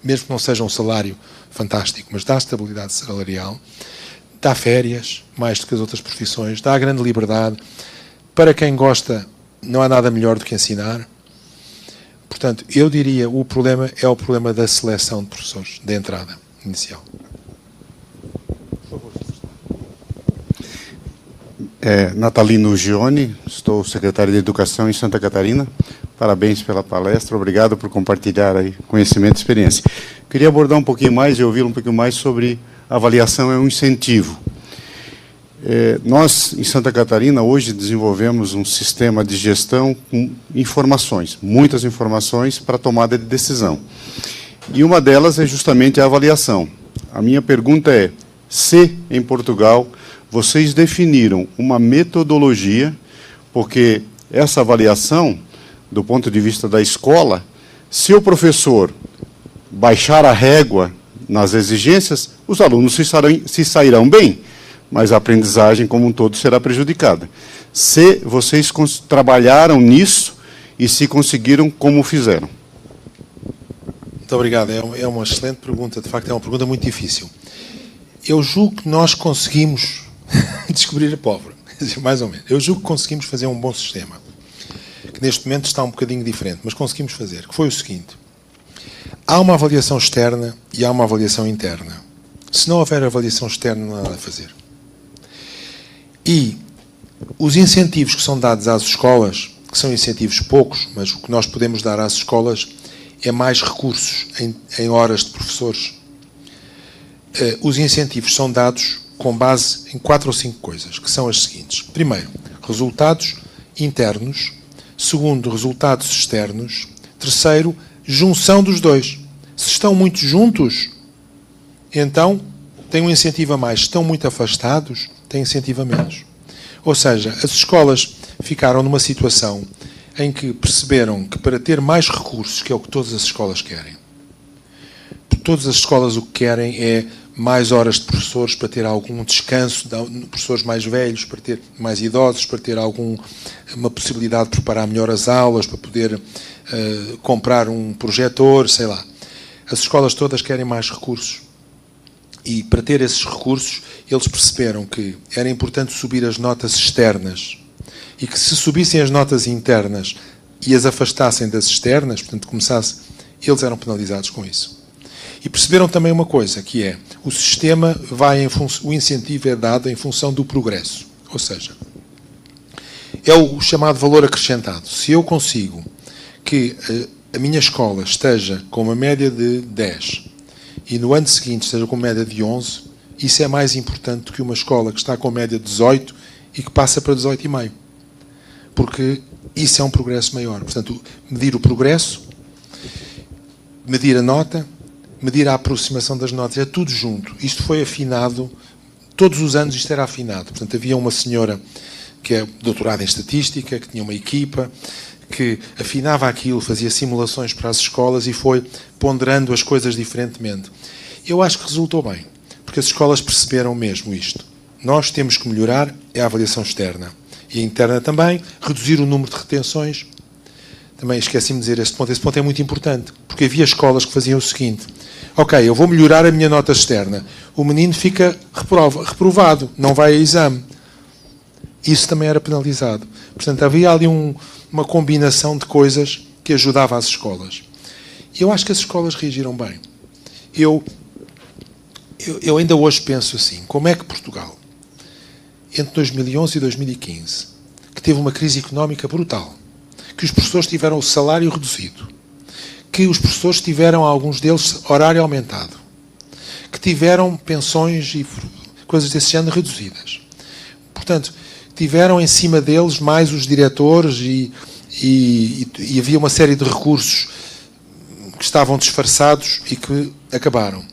mesmo que não seja um salário fantástico, mas dá estabilidade salarial, dá férias, mais do que as outras profissões, dá grande liberdade. Para quem gosta, não há nada melhor do que ensinar, Portanto, eu diria, o problema é o problema da seleção de professores, da entrada inicial. Natalino Gione, estou secretário de Educação em Santa Catarina. Parabéns pela palestra, obrigado por compartilhar aí conhecimento e experiência. Queria abordar um pouquinho mais e ouvir um pouquinho mais sobre a avaliação é um incentivo. Nós, em Santa Catarina, hoje desenvolvemos um sistema de gestão com informações, muitas informações para tomada de decisão. E uma delas é justamente a avaliação. A minha pergunta é, se em Portugal vocês definiram uma metodologia, porque essa avaliação, do ponto de vista da escola, se o professor baixar a régua nas exigências, os alunos se sairão bem, mas a aprendizagem como um todo será prejudicada. Se vocês trabalharam nisso e se conseguiram, como fizeram? Muito obrigado. É uma excelente pergunta. De facto, é uma pergunta muito difícil. Eu julgo que nós conseguimos descobrir a pólvora, mais ou menos. Eu julgo que conseguimos fazer um bom sistema, que neste momento está um bocadinho diferente, mas conseguimos fazer, que foi o seguinte. Há uma avaliação externa e há uma avaliação interna. Se não houver avaliação externa, não há nada a fazer. E os incentivos que são dados às escolas, que são incentivos poucos, mas o que nós podemos dar às escolas é mais recursos em horas de professores. Os incentivos são dados com base em 4 ou 5 coisas, que são as seguintes. Primeiro, resultados internos. Segundo, resultados externos. Terceiro, junção dos dois. Se estão muito juntos, então têm um incentivo a mais. Se estão muito afastados, têm incentivo a menos. Ou seja, as escolas ficaram numa situação em que perceberam que para ter mais recursos, que é o que todas as escolas querem, todas as escolas o que querem é mais horas de professores para ter algum descanso, de professores mais velhos, para ter mais idosos, para ter uma possibilidade de preparar melhor as aulas, para poder comprar um projetor, sei lá. As escolas todas querem mais recursos. E para ter esses recursos, eles perceberam que era importante subir as notas externas e que se subissem as notas internas e as afastassem das externas, portanto, eles eram penalizados com isso. E perceberam também uma coisa, que é, o sistema o incentivo é dado em função do progresso. Ou seja, é o chamado valor acrescentado. Se eu consigo que a minha escola esteja com uma média de 10 e no ano seguinte esteja com uma média de 11, isso é mais importante do que uma escola que está com média de 18 e que passa para 18,5. Porque isso é um progresso maior. Portanto, medir o progresso, medir a nota, medir a aproximação das notas, é tudo junto. Isto foi afinado, todos os anos isto era afinado. Portanto, havia uma senhora que é doutorada em estatística, que tinha uma equipa, que afinava aquilo, fazia simulações para as escolas e foi ponderando as coisas diferentemente. Eu acho que resultou bem, porque as escolas perceberam mesmo isto. Nós temos que melhorar a avaliação externa. E a interna também, reduzir o número de retenções. Também esqueci-me de dizer esse ponto é muito importante, porque havia escolas que faziam o seguinte: ok, eu vou melhorar a minha nota externa, o menino fica reprovado, não vai a exame. Isso também era penalizado. Portanto, havia ali uma combinação de coisas que ajudava as escolas. E eu acho que as escolas reagiram bem. Eu ainda hoje penso assim, como é que Portugal, entre 2011 e 2015, que teve uma crise económica brutal, que os professores tiveram o salário reduzido, que os professores tiveram, alguns deles, horário aumentado, que tiveram pensões e coisas desse género reduzidas. Portanto, tiveram em cima deles mais os diretores e havia uma série de recursos que estavam disfarçados e que acabaram.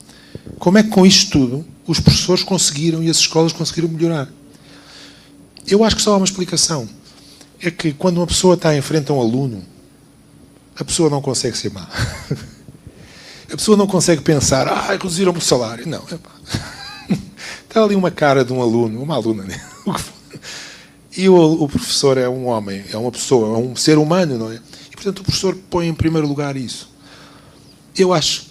Como é que com isto tudo os professores conseguiram e as escolas conseguiram melhorar? Eu acho que só há uma explicação. É que quando uma pessoa está em frente a um aluno, a pessoa não consegue ser má. A pessoa não consegue pensar, reduziram-me o salário. Não, está ali uma cara de um aluno, uma aluna, né? E o professor é um homem, é uma pessoa, é um ser humano, não é? E, portanto, o professor põe em primeiro lugar isso. Eu acho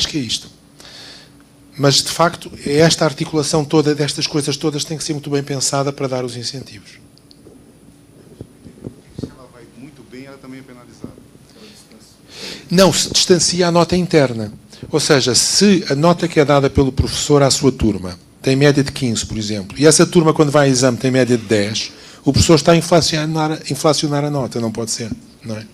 que é isto. Mas, de facto, esta articulação toda destas coisas todas tem que ser muito bem pensada para dar os incentivos. Se ela vai muito bem bem, ela também é penalizada. Não, se distancia a nota interna. Ou seja, se a nota que é dada pelo professor à sua turma tem média de 15, por exemplo, e essa turma, quando vai ao exame, tem média de 10, o professor está a inflacionar a nota, não pode ser, não é?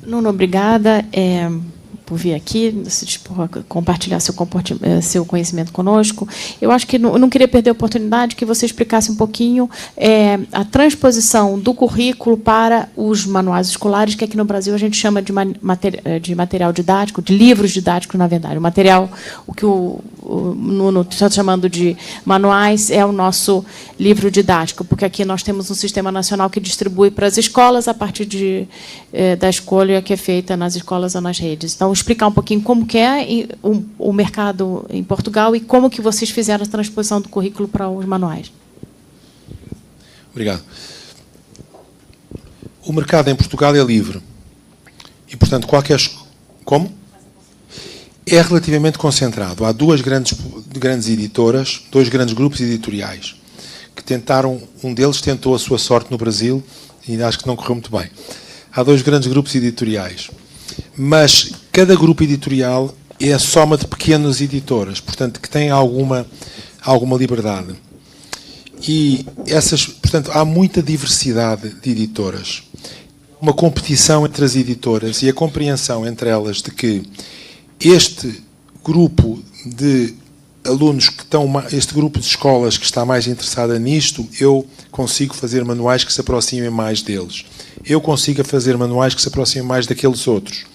Nuno, obrigada por vir aqui, por compartilhar seu conhecimento conosco. Eu acho que eu não queria perder a oportunidade que você explicasse um pouquinho a transposição do currículo para os manuais escolares, que aqui no Brasil a gente chama de material didático, de livros didáticos, na verdade. O que o Nuno está chamando de manuais é o nosso livro didático, porque aqui nós temos um sistema nacional que distribui para as escolas a partir da escolha que é feita nas escolas ou nas redes. Então, explicar um pouquinho como que é o mercado em Portugal e como que vocês fizeram a transposição do currículo para os manuais. Obrigado. O mercado em Portugal é livre. E, portanto, qualquer... Como? É relativamente concentrado. Há duas grandes editoras, dois grandes grupos editoriais, que tentaram... Um deles tentou a sua sorte no Brasil e acho que não correu muito bem. Há dois grandes grupos editoriais. Mas cada grupo editorial é a soma de pequenas editoras, portanto, que têm alguma liberdade. E portanto, há muita diversidade de editoras. Uma competição entre as editoras e a compreensão entre elas de que este grupo de alunos este grupo de escolas que está mais interessada nisto, eu consigo fazer manuais que se aproximem mais deles. Eu consigo fazer manuais que se aproximem mais daqueles outros.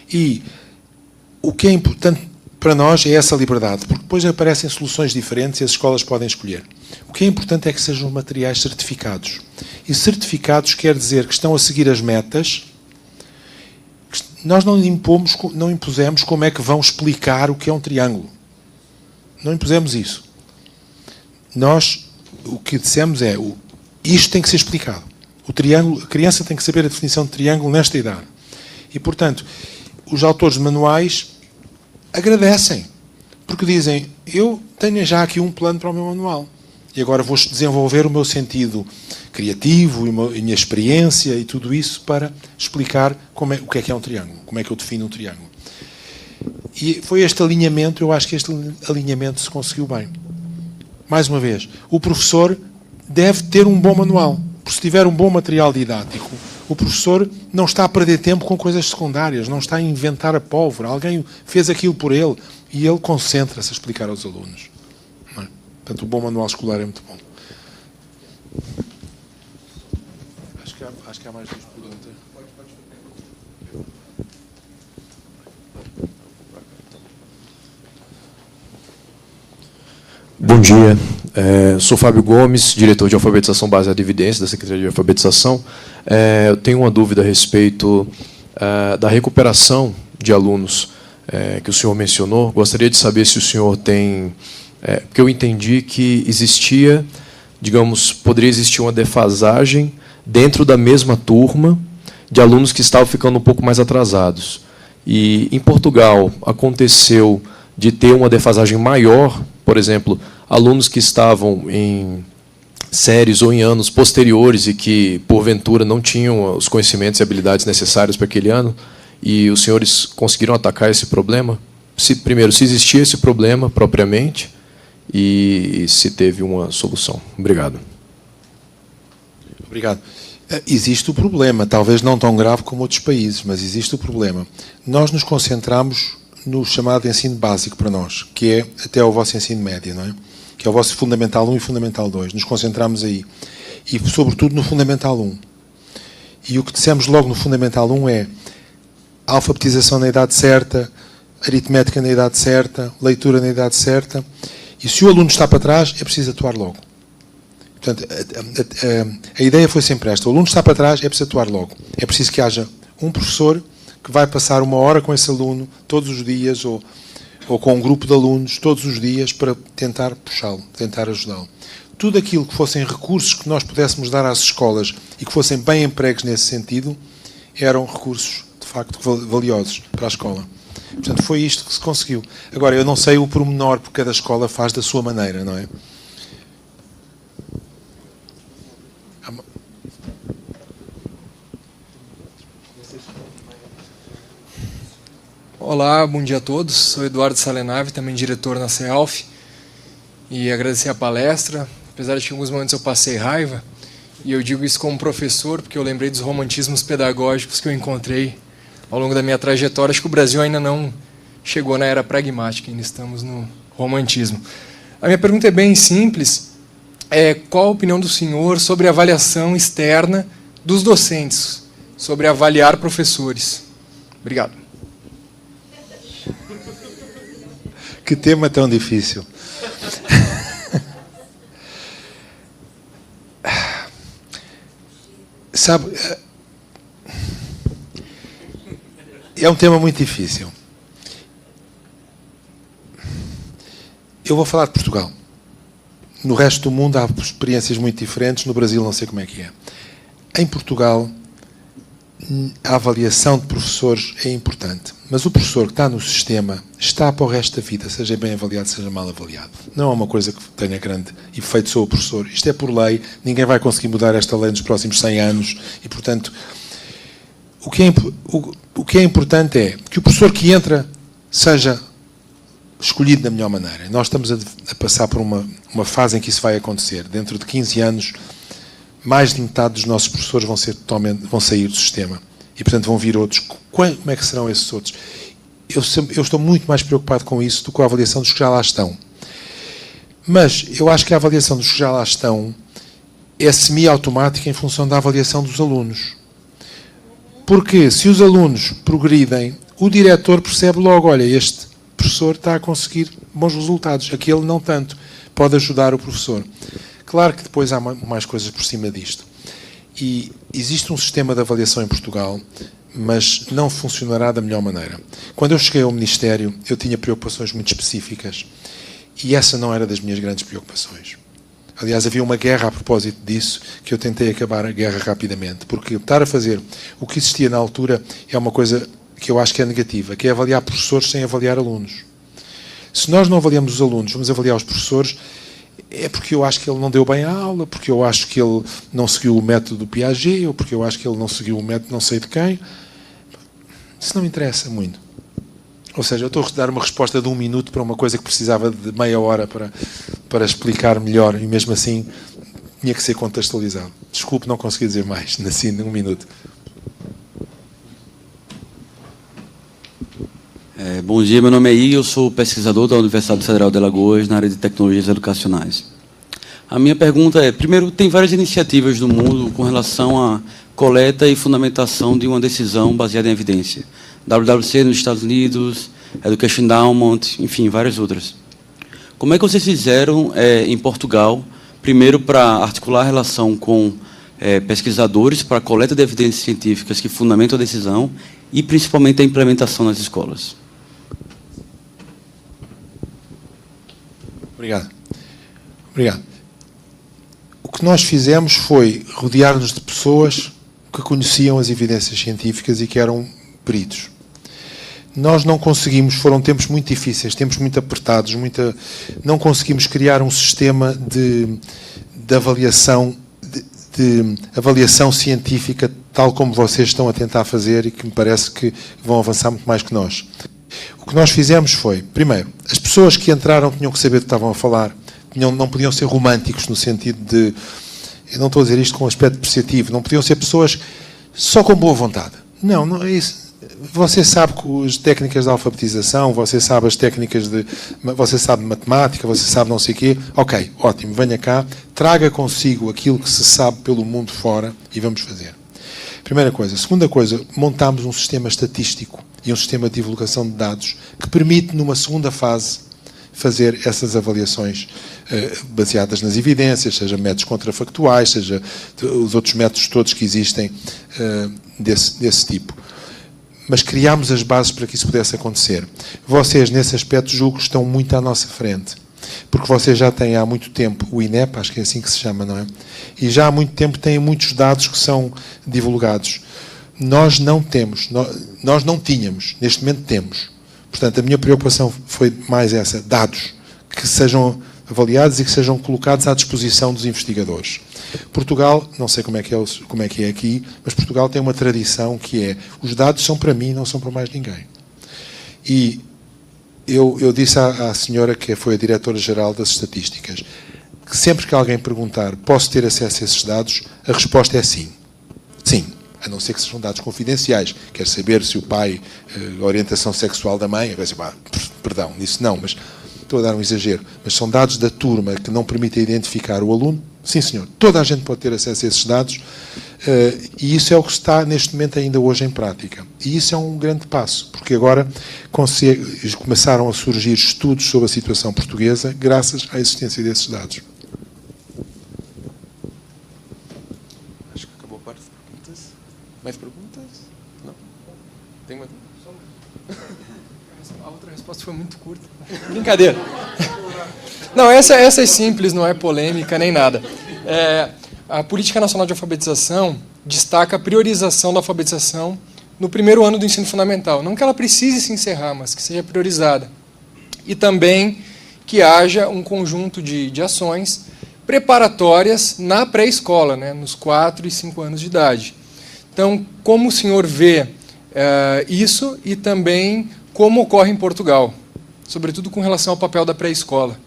E o que é importante para nós é essa liberdade, porque depois aparecem soluções diferentes e as escolas podem escolher. O que é importante é que sejam materiais certificados. E certificados quer dizer que estão a seguir as metas. Nós não impusemos como é que vão explicar o que é um triângulo. Não impusemos isso. Nós, o que dissemos é, isto tem que ser explicado. O triângulo, a criança tem que saber a definição de triângulo nesta idade. E, portanto, os autores de manuais agradecem, porque dizem, eu tenho já aqui um plano para o meu manual, e agora vou desenvolver o meu sentido criativo, a minha experiência e tudo isso para explicar o que é um triângulo, como é que eu defino um triângulo. E foi este alinhamento, eu acho que este alinhamento se conseguiu bem. Mais uma vez, o professor deve ter um bom manual, porque se tiver um bom material didático, o professor não está a perder tempo com coisas secundárias, não está a inventar a pólvora. Alguém fez aquilo por ele e ele concentra-se a explicar aos alunos. Não é? Portanto, o bom manual escolar é muito bom. Acho que há mais duas perguntas. Bom dia. Sou Fábio Gomes, diretor de alfabetização baseada em evidências da Secretaria de Alfabetização. Eu tenho uma dúvida a respeito da recuperação de alunos que o senhor mencionou. Gostaria de saber se o senhor tem... porque eu entendi que existia, digamos, poderia existir uma defasagem dentro da mesma turma de alunos que estavam ficando um pouco mais atrasados. E, em Portugal, aconteceu de ter uma defasagem maior, por exemplo, alunos que estavam em séries ou em anos posteriores e que, porventura, não tinham os conhecimentos e habilidades necessários para aquele ano, e os senhores conseguiram atacar esse problema? Primeiro, se existia esse problema propriamente e se teve uma solução. Obrigado. Obrigado. Existe o problema, talvez não tão grave como outros países, mas existe o problema. Nós nos concentramos no chamado ensino básico para nós, que é até o vosso ensino médio, não é? Que é o vosso Fundamental 1 e Fundamental 2. Nos concentramos aí. E, sobretudo, no Fundamental 1. E o que dissemos logo no Fundamental 1 é alfabetização na idade certa, aritmética na idade certa, leitura na idade certa. E se o aluno está para trás, é preciso atuar logo. Portanto, a ideia foi sempre esta. O aluno está para trás, é preciso atuar logo. É preciso que haja um professor que vai passar 1 hora com esse aluno todos os dias, ou com um grupo de alunos todos os dias, para tentar puxá-lo, tentar ajudá-lo. Tudo aquilo que fossem recursos que nós pudéssemos dar às escolas e que fossem bem empregos nesse sentido, eram recursos, de facto, valiosos para a escola. Portanto, foi isto que se conseguiu. Agora, eu não sei o pormenor, porque cada escola faz da sua maneira, não é? Olá, bom dia a todos. Sou Eduardo Salenave, também diretor na CEALF. E agradecer a palestra. Apesar de que em alguns momentos eu passei raiva, e eu digo isso como professor, porque eu lembrei dos romantismos pedagógicos que eu encontrei ao longo da minha trajetória. Acho que o Brasil ainda não chegou na era pragmática, ainda estamos no romantismo. A minha pergunta é bem simples. Qual a opinião do senhor sobre a avaliação externa dos docentes, sobre avaliar professores? Obrigado. Que tema tão difícil. Sabe, é um tema muito difícil. Eu vou falar de Portugal. No resto do mundo há experiências muito diferentes. No Brasil não sei como é que é. Em Portugal, a avaliação de professores é importante. Mas o professor que está no sistema está para o resto da vida, seja bem avaliado, seja mal avaliado. Não é uma coisa que tenha grande efeito sobre o professor. Isto é por lei. Ninguém vai conseguir mudar esta lei nos próximos 100 anos. E, portanto, o que é importante é que o professor que entra seja escolhido da melhor maneira. Nós estamos a passar por uma fase em que isso vai acontecer. Dentro de 15 anos, mais de metade dos nossos professores vão sair do sistema. E, portanto, vão vir outros. Como é que serão esses outros? Eu estou muito mais preocupado com isso do que com a avaliação dos que já lá estão. Mas eu acho que a avaliação dos que já lá estão é semi-automática em função da avaliação dos alunos. Porque se os alunos progridem, o diretor percebe logo, olha, este professor está a conseguir bons resultados, aquele não tanto. Pode ajudar o professor. Claro que depois há mais coisas por cima disto. E existe um sistema de avaliação em Portugal, mas não funcionará da melhor maneira. Quando eu cheguei ao Ministério, eu tinha preocupações muito específicas. E essa não era das minhas grandes preocupações. Aliás, havia uma guerra a propósito disso, que eu tentei acabar a guerra rapidamente. Porque estar a fazer o que existia na altura é uma coisa que eu acho que é negativa, que é avaliar professores sem avaliar alunos. Se nós não avaliamos os alunos, vamos avaliar os professores, é porque eu acho que ele não deu bem a aula, porque eu acho que ele não seguiu o método do Piaget, ou porque eu acho que ele não seguiu o método não sei de quem. Isso não me interessa muito. Ou seja, eu estou a dar uma resposta de 1 minuto para uma coisa que precisava de meia hora para explicar melhor, e mesmo assim tinha que ser contextualizado. Desculpe, não consegui dizer mais, assim, em 1 minuto. Bom dia, meu nome é Igor, eu sou pesquisador da Universidade Federal de Alagoas na área de tecnologias educacionais. A minha pergunta é, primeiro, tem várias iniciativas no mundo com relação à coleta e fundamentação de uma decisão baseada em evidência. WWC nos Estados Unidos, Education Endowment, enfim, várias outras. Como é que vocês fizeram em Portugal, primeiro para articular a relação com pesquisadores para a coleta de evidências científicas que fundamentam a decisão e principalmente a implementação nas escolas? Obrigado. Obrigado. O que nós fizemos foi rodear-nos de pessoas que conheciam as evidências científicas e que eram peritos. Nós não conseguimos, foram tempos muito difíceis, tempos muito apertados, não conseguimos criar um sistema de avaliação, de avaliação científica tal como vocês estão a tentar fazer e que me parece que vão avançar muito mais que nós. O que nós fizemos foi, primeiro, as pessoas que entraram tinham que saber do que estavam a falar, não podiam ser românticos no sentido de, eu não estou a dizer isto com um aspecto depreciativo, não podiam ser pessoas só com boa vontade. Não é isso. Você sabe as técnicas de alfabetização, você sabe as técnicas você sabe matemática, você sabe não sei o quê. Ok, ótimo, venha cá, traga consigo aquilo que se sabe pelo mundo fora e vamos fazer. Primeira coisa. Segunda coisa, montámos um sistema estatístico e um sistema de divulgação de dados que permite, numa segunda fase, fazer essas avaliações baseadas nas evidências, seja métodos contrafactuais, seja os outros métodos todos que existem desse tipo. Mas criámos as bases para que isso pudesse acontecer. Vocês, nesse aspecto, julgo que estão muito à nossa frente. Porque vocês já têm há muito tempo o INEP, acho que é assim que se chama, não é? E já há muito tempo têm muitos dados que são divulgados. Nós não temos, nós não tínhamos, neste momento temos. Portanto, a minha preocupação foi mais essa, dados que sejam avaliados e que sejam colocados à disposição dos investigadores. Portugal, não sei como é que é aqui, mas Portugal tem uma tradição que é: os dados são para mim, não são para mais ninguém. E eu disse à senhora, que foi a diretora-geral das estatísticas, que sempre que alguém perguntar: posso ter acesso a esses dados? A resposta é sim. Sim. A não ser que sejam dados confidenciais. Quer saber se o pai, a orientação sexual da mãe, perdão, isso não, mas estou a dar um exagero, mas são dados da turma que não permitem identificar o aluno. Sim, senhor, toda a gente pode ter acesso a esses dados, e isso é o que está neste momento ainda hoje em prática. E isso é um grande passo, porque agora começaram a surgir estudos sobre a situação portuguesa graças à existência desses dados. Acho que acabou a parte de perguntas. Mais perguntas? Não? Tem uma? A outra resposta foi muito curta. Brincadeira. Não, essa é simples, não é polêmica nem nada. A Política Nacional de Alfabetização destaca a priorização da alfabetização no primeiro ano do ensino fundamental. Não que ela precise se encerrar, mas que seja priorizada. E também que haja um conjunto de ações preparatórias na pré-escola, né, nos 4 e 5 anos de idade. Então, como o senhor vê isso e também como ocorre em Portugal, sobretudo com relação ao papel da pré-escola?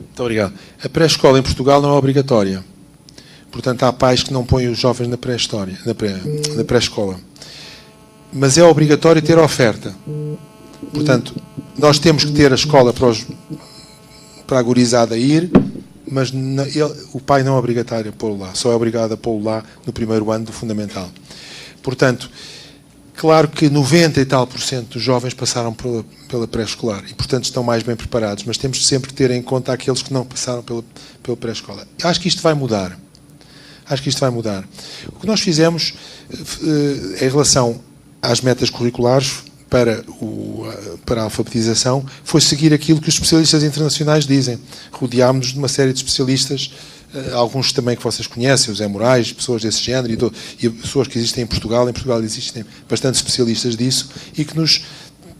Muito obrigado. A pré-escola em Portugal não é obrigatória. Portanto, há pais que não põem os jovens na pré-escola. Mas é obrigatório ter oferta. Portanto, nós temos que ter a escola para a gurizada ir, mas o pai não é obrigatório a pô-lo lá. Só é obrigado a pô-lo lá no primeiro ano do fundamental. Portanto, claro que 90 e tal % dos jovens passaram pela pré-escolar e, portanto, estão mais bem preparados, mas temos sempre que ter em conta aqueles que não passaram pela pré-escola. Acho que isto vai mudar. O que nós fizemos em relação às metas curriculares para a alfabetização foi seguir aquilo que os especialistas internacionais dizem. Rodeámos-nos de uma série de especialistas, alguns também que vocês conhecem, o Zé Moraes, pessoas desse género, e pessoas que existem em Portugal. Em Portugal existem bastantes especialistas disso, e que nos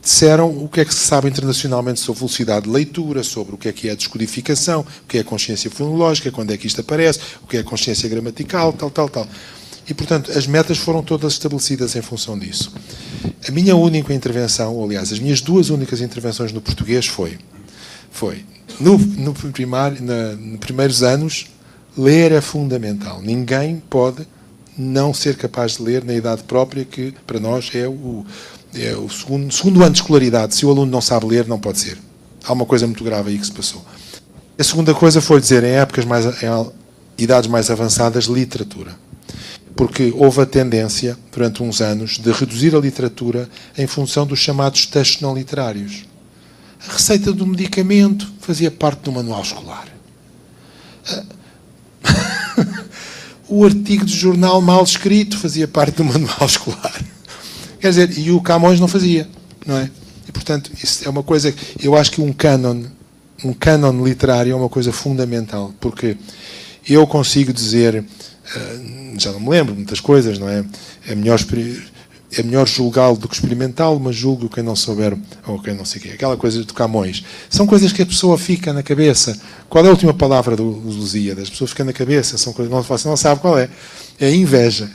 disseram o que é que se sabe internacionalmente sobre velocidade de leitura, sobre o que é a descodificação, o que é a consciência fonológica, quando é que isto aparece, o que é a consciência gramatical, tal. E, portanto, as metas foram todas estabelecidas em função disso. A minha única intervenção, ou, aliás, as minhas 2 únicas intervenções no português foi nos primeiros anos, ler é fundamental. Ninguém pode não ser capaz de ler na idade própria, que para nós é o segundo ano de escolaridade. Se o aluno não sabe ler, não pode ser. Há uma coisa muito grave aí que se passou. A segunda coisa foi dizer, em idades mais avançadas, literatura. Porque houve a tendência, durante uns anos, de reduzir a literatura em função dos chamados textos não literários. A receita do medicamento fazia parte do manual escolar. O artigo de jornal mal escrito fazia parte do manual escolar. Quer dizer, e o Camões não fazia, não é? E, portanto, isso é uma coisa que eu acho que um cânon literário é uma coisa fundamental, porque eu consigo dizer, já não me lembro muitas coisas, não é? É melhor julgá-lo do que experimentá-lo, mas julgo quem não souber, ou quem não sei o quê. Aquela coisa do Camões. São coisas que a pessoa fica na cabeça. Qual é a última palavra do Lusíadas? As pessoas ficam na cabeça, são coisas que você não sabe qual é. É a inveja.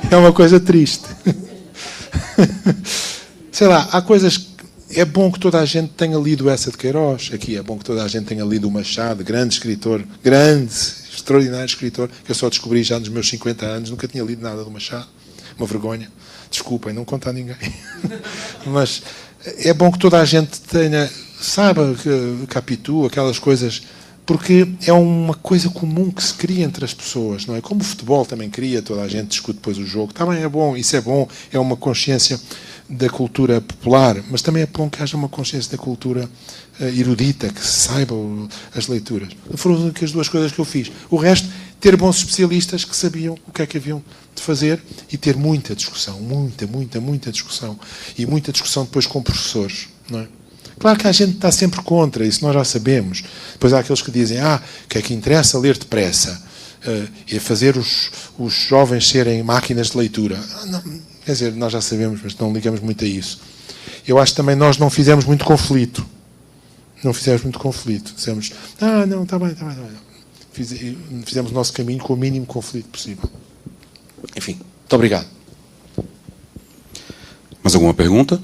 É uma coisa triste. Sei lá, há coisas que é bom que toda a gente tenha lido essa de Queiroz. Aqui é bom que toda a gente tenha lido o Machado, grande escritor, extraordinário escritor, que eu só descobri já nos meus 50 anos, nunca tinha lido nada do Machado. Uma vergonha. Desculpem, não conta a ninguém. Mas é bom que toda a gente saiba Capitu, aquelas coisas, porque é uma coisa comum que se cria entre as pessoas, não é? Como o futebol também cria, toda a gente discute depois o jogo. Também é bom, é uma consciência da cultura popular, mas também é bom que haja uma consciência da cultura erudita, que se saiba as leituras. Foram as 2 coisas que eu fiz. O resto, ter bons especialistas que sabiam o que é que haviam de fazer e ter muita discussão, muita discussão. E muita discussão depois com professores, não é? Claro que a gente está sempre contra, isso nós já sabemos. Depois há aqueles que dizem, que é que interessa ler depressa e fazer os jovens serem máquinas de leitura. Não, quer dizer, nós já sabemos, mas não ligamos muito a isso. Eu acho que também nós não fizemos muito conflito. Não fizemos muito conflito. Dissemos, não, está bem. Fizemos o nosso caminho com o mínimo conflito possível. Enfim, muito obrigado. Mais alguma pergunta?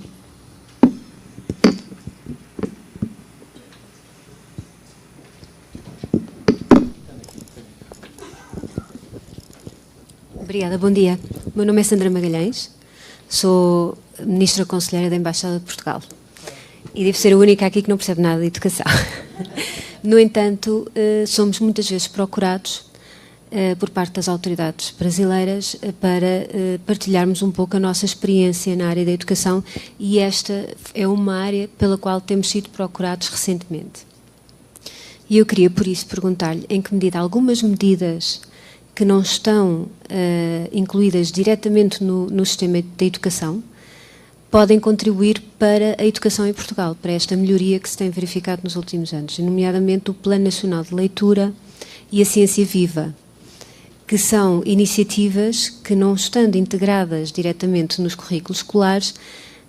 Obrigada, bom dia. O meu nome é Sandra Magalhães, sou Ministra Conselheira da Embaixada de Portugal e devo ser a única aqui que não percebe nada de educação. No entanto, somos muitas vezes procurados por parte das autoridades brasileiras para partilharmos um pouco a nossa experiência na área da educação, e esta é uma área pela qual temos sido procurados recentemente. E eu queria, por isso, perguntar-lhe em que medida algumas medidas que não estão incluídas diretamente no sistema da educação podem contribuir para a educação em Portugal, para esta melhoria que se tem verificado nos últimos anos, nomeadamente o Plano Nacional de Leitura e a Ciência Viva, que são iniciativas que, não estando integradas diretamente nos currículos escolares,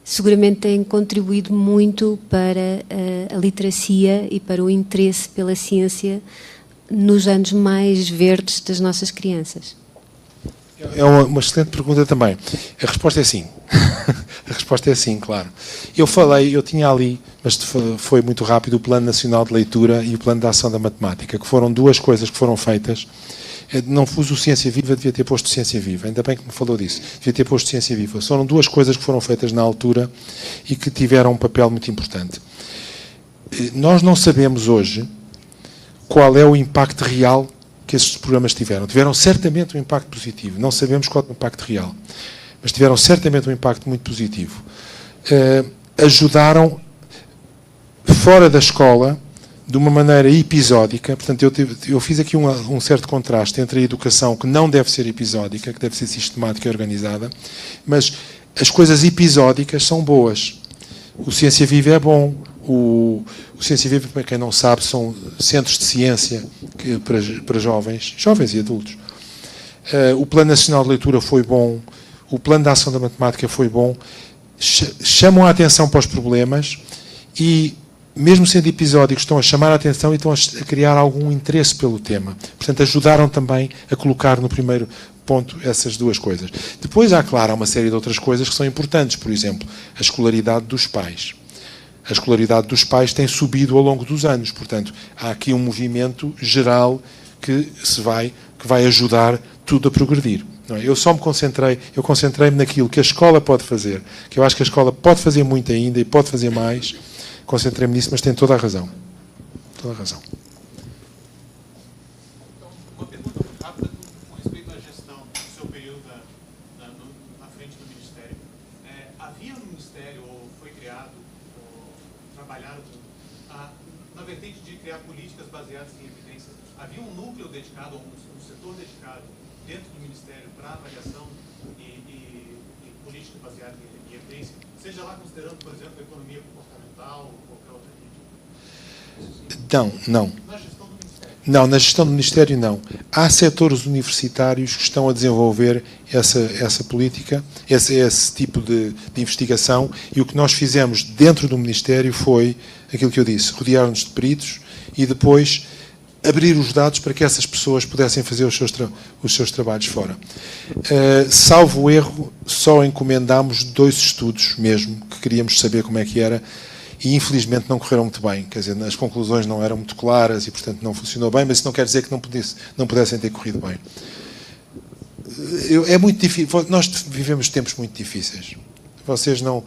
seguramente têm contribuído muito para a literacia e para o interesse pela ciência nos anos mais verdes das nossas crianças. É uma excelente pergunta também. A resposta é sim. A resposta é sim, claro. Eu tinha ali, mas foi muito rápido, o Plano Nacional de Leitura e o Plano de Ação da Matemática, que foram duas coisas que foram feitas. Não pus o Ciência Viva, devia ter posto Ciência Viva. Ainda bem que me falou disso. Devia ter posto Ciência Viva. Foram duas coisas que foram feitas na altura e que tiveram um papel muito importante. Nós não sabemos hoje qual é o impacto real que esses programas tiveram. Tiveram certamente um impacto positivo. Não sabemos qual é o impacto real, mas tiveram certamente um impacto muito positivo. Ajudaram fora da escola de uma maneira episódica. Portanto, eu fiz aqui um certo contraste entre a educação, que não deve ser episódica, que deve ser sistemática e organizada, mas as coisas episódicas são boas. O Ciência Viva é bom. O Ciência Viva, para quem não sabe, são centros de ciência para jovens e adultos. O Plano Nacional de Leitura foi bom, o Plano de Ação da Matemática foi bom, chamam a atenção para os problemas e, mesmo sendo episódicos, estão a chamar a atenção e estão a criar algum interesse pelo tema. Portanto, ajudaram também a colocar no primeiro ponto essas duas coisas. Depois há, claro, uma série de outras coisas que são importantes, por exemplo, a escolaridade dos pais. A escolaridade dos pais tem subido ao longo dos anos, portanto, há aqui um movimento geral que vai ajudar tudo a progredir. Não é? Eu concentrei-me naquilo que a escola pode fazer, que eu acho que a escola pode fazer muito ainda e pode fazer mais. Concentrei-me nisso, mas tem toda a razão. Toda a razão. Uma pergunta muito rápida com respeito à gestão do seu período na frente do Ministério. Havia no Ministério, ou foi criado, ou trabalhado na vertente de criar políticas baseadas em evidências? Havia um núcleo dedicado, um setor dedicado dentro do Ministério para avaliação e política baseada em evidência? Seja lá considerando, por exemplo, a economia comportamental ou qualquer outra nível? Não. Na gestão do Ministério? Não, na gestão do Ministério não. Há setores universitários que estão a desenvolver essa política, esse tipo de investigação, e o que nós fizemos dentro do Ministério foi aquilo que eu disse, rodear-nos de peritos e depois abrir os dados para que essas pessoas pudessem fazer os seus trabalhos fora. Salvo erro, só encomendámos 2 estudos mesmo, que queríamos saber como é que era, e infelizmente não correram muito bem. Quer dizer, as conclusões não eram muito claras e, portanto, não funcionou bem, mas isso não quer dizer que não pudessem ter corrido bem. É muito difícil. Nós vivemos tempos muito difíceis. Vocês não...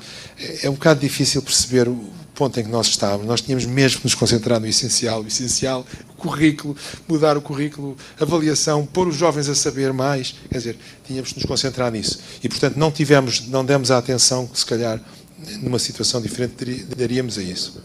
É um bocado difícil perceber o ponto em que nós estávamos. Nós tínhamos mesmo que nos concentrar no essencial. O essencial, o currículo, mudar o currículo, avaliação, pôr os jovens a saber mais. Quer dizer, tínhamos que nos concentrar nisso. E, portanto, não demos a atenção que, se calhar, numa situação diferente, daríamos a isso.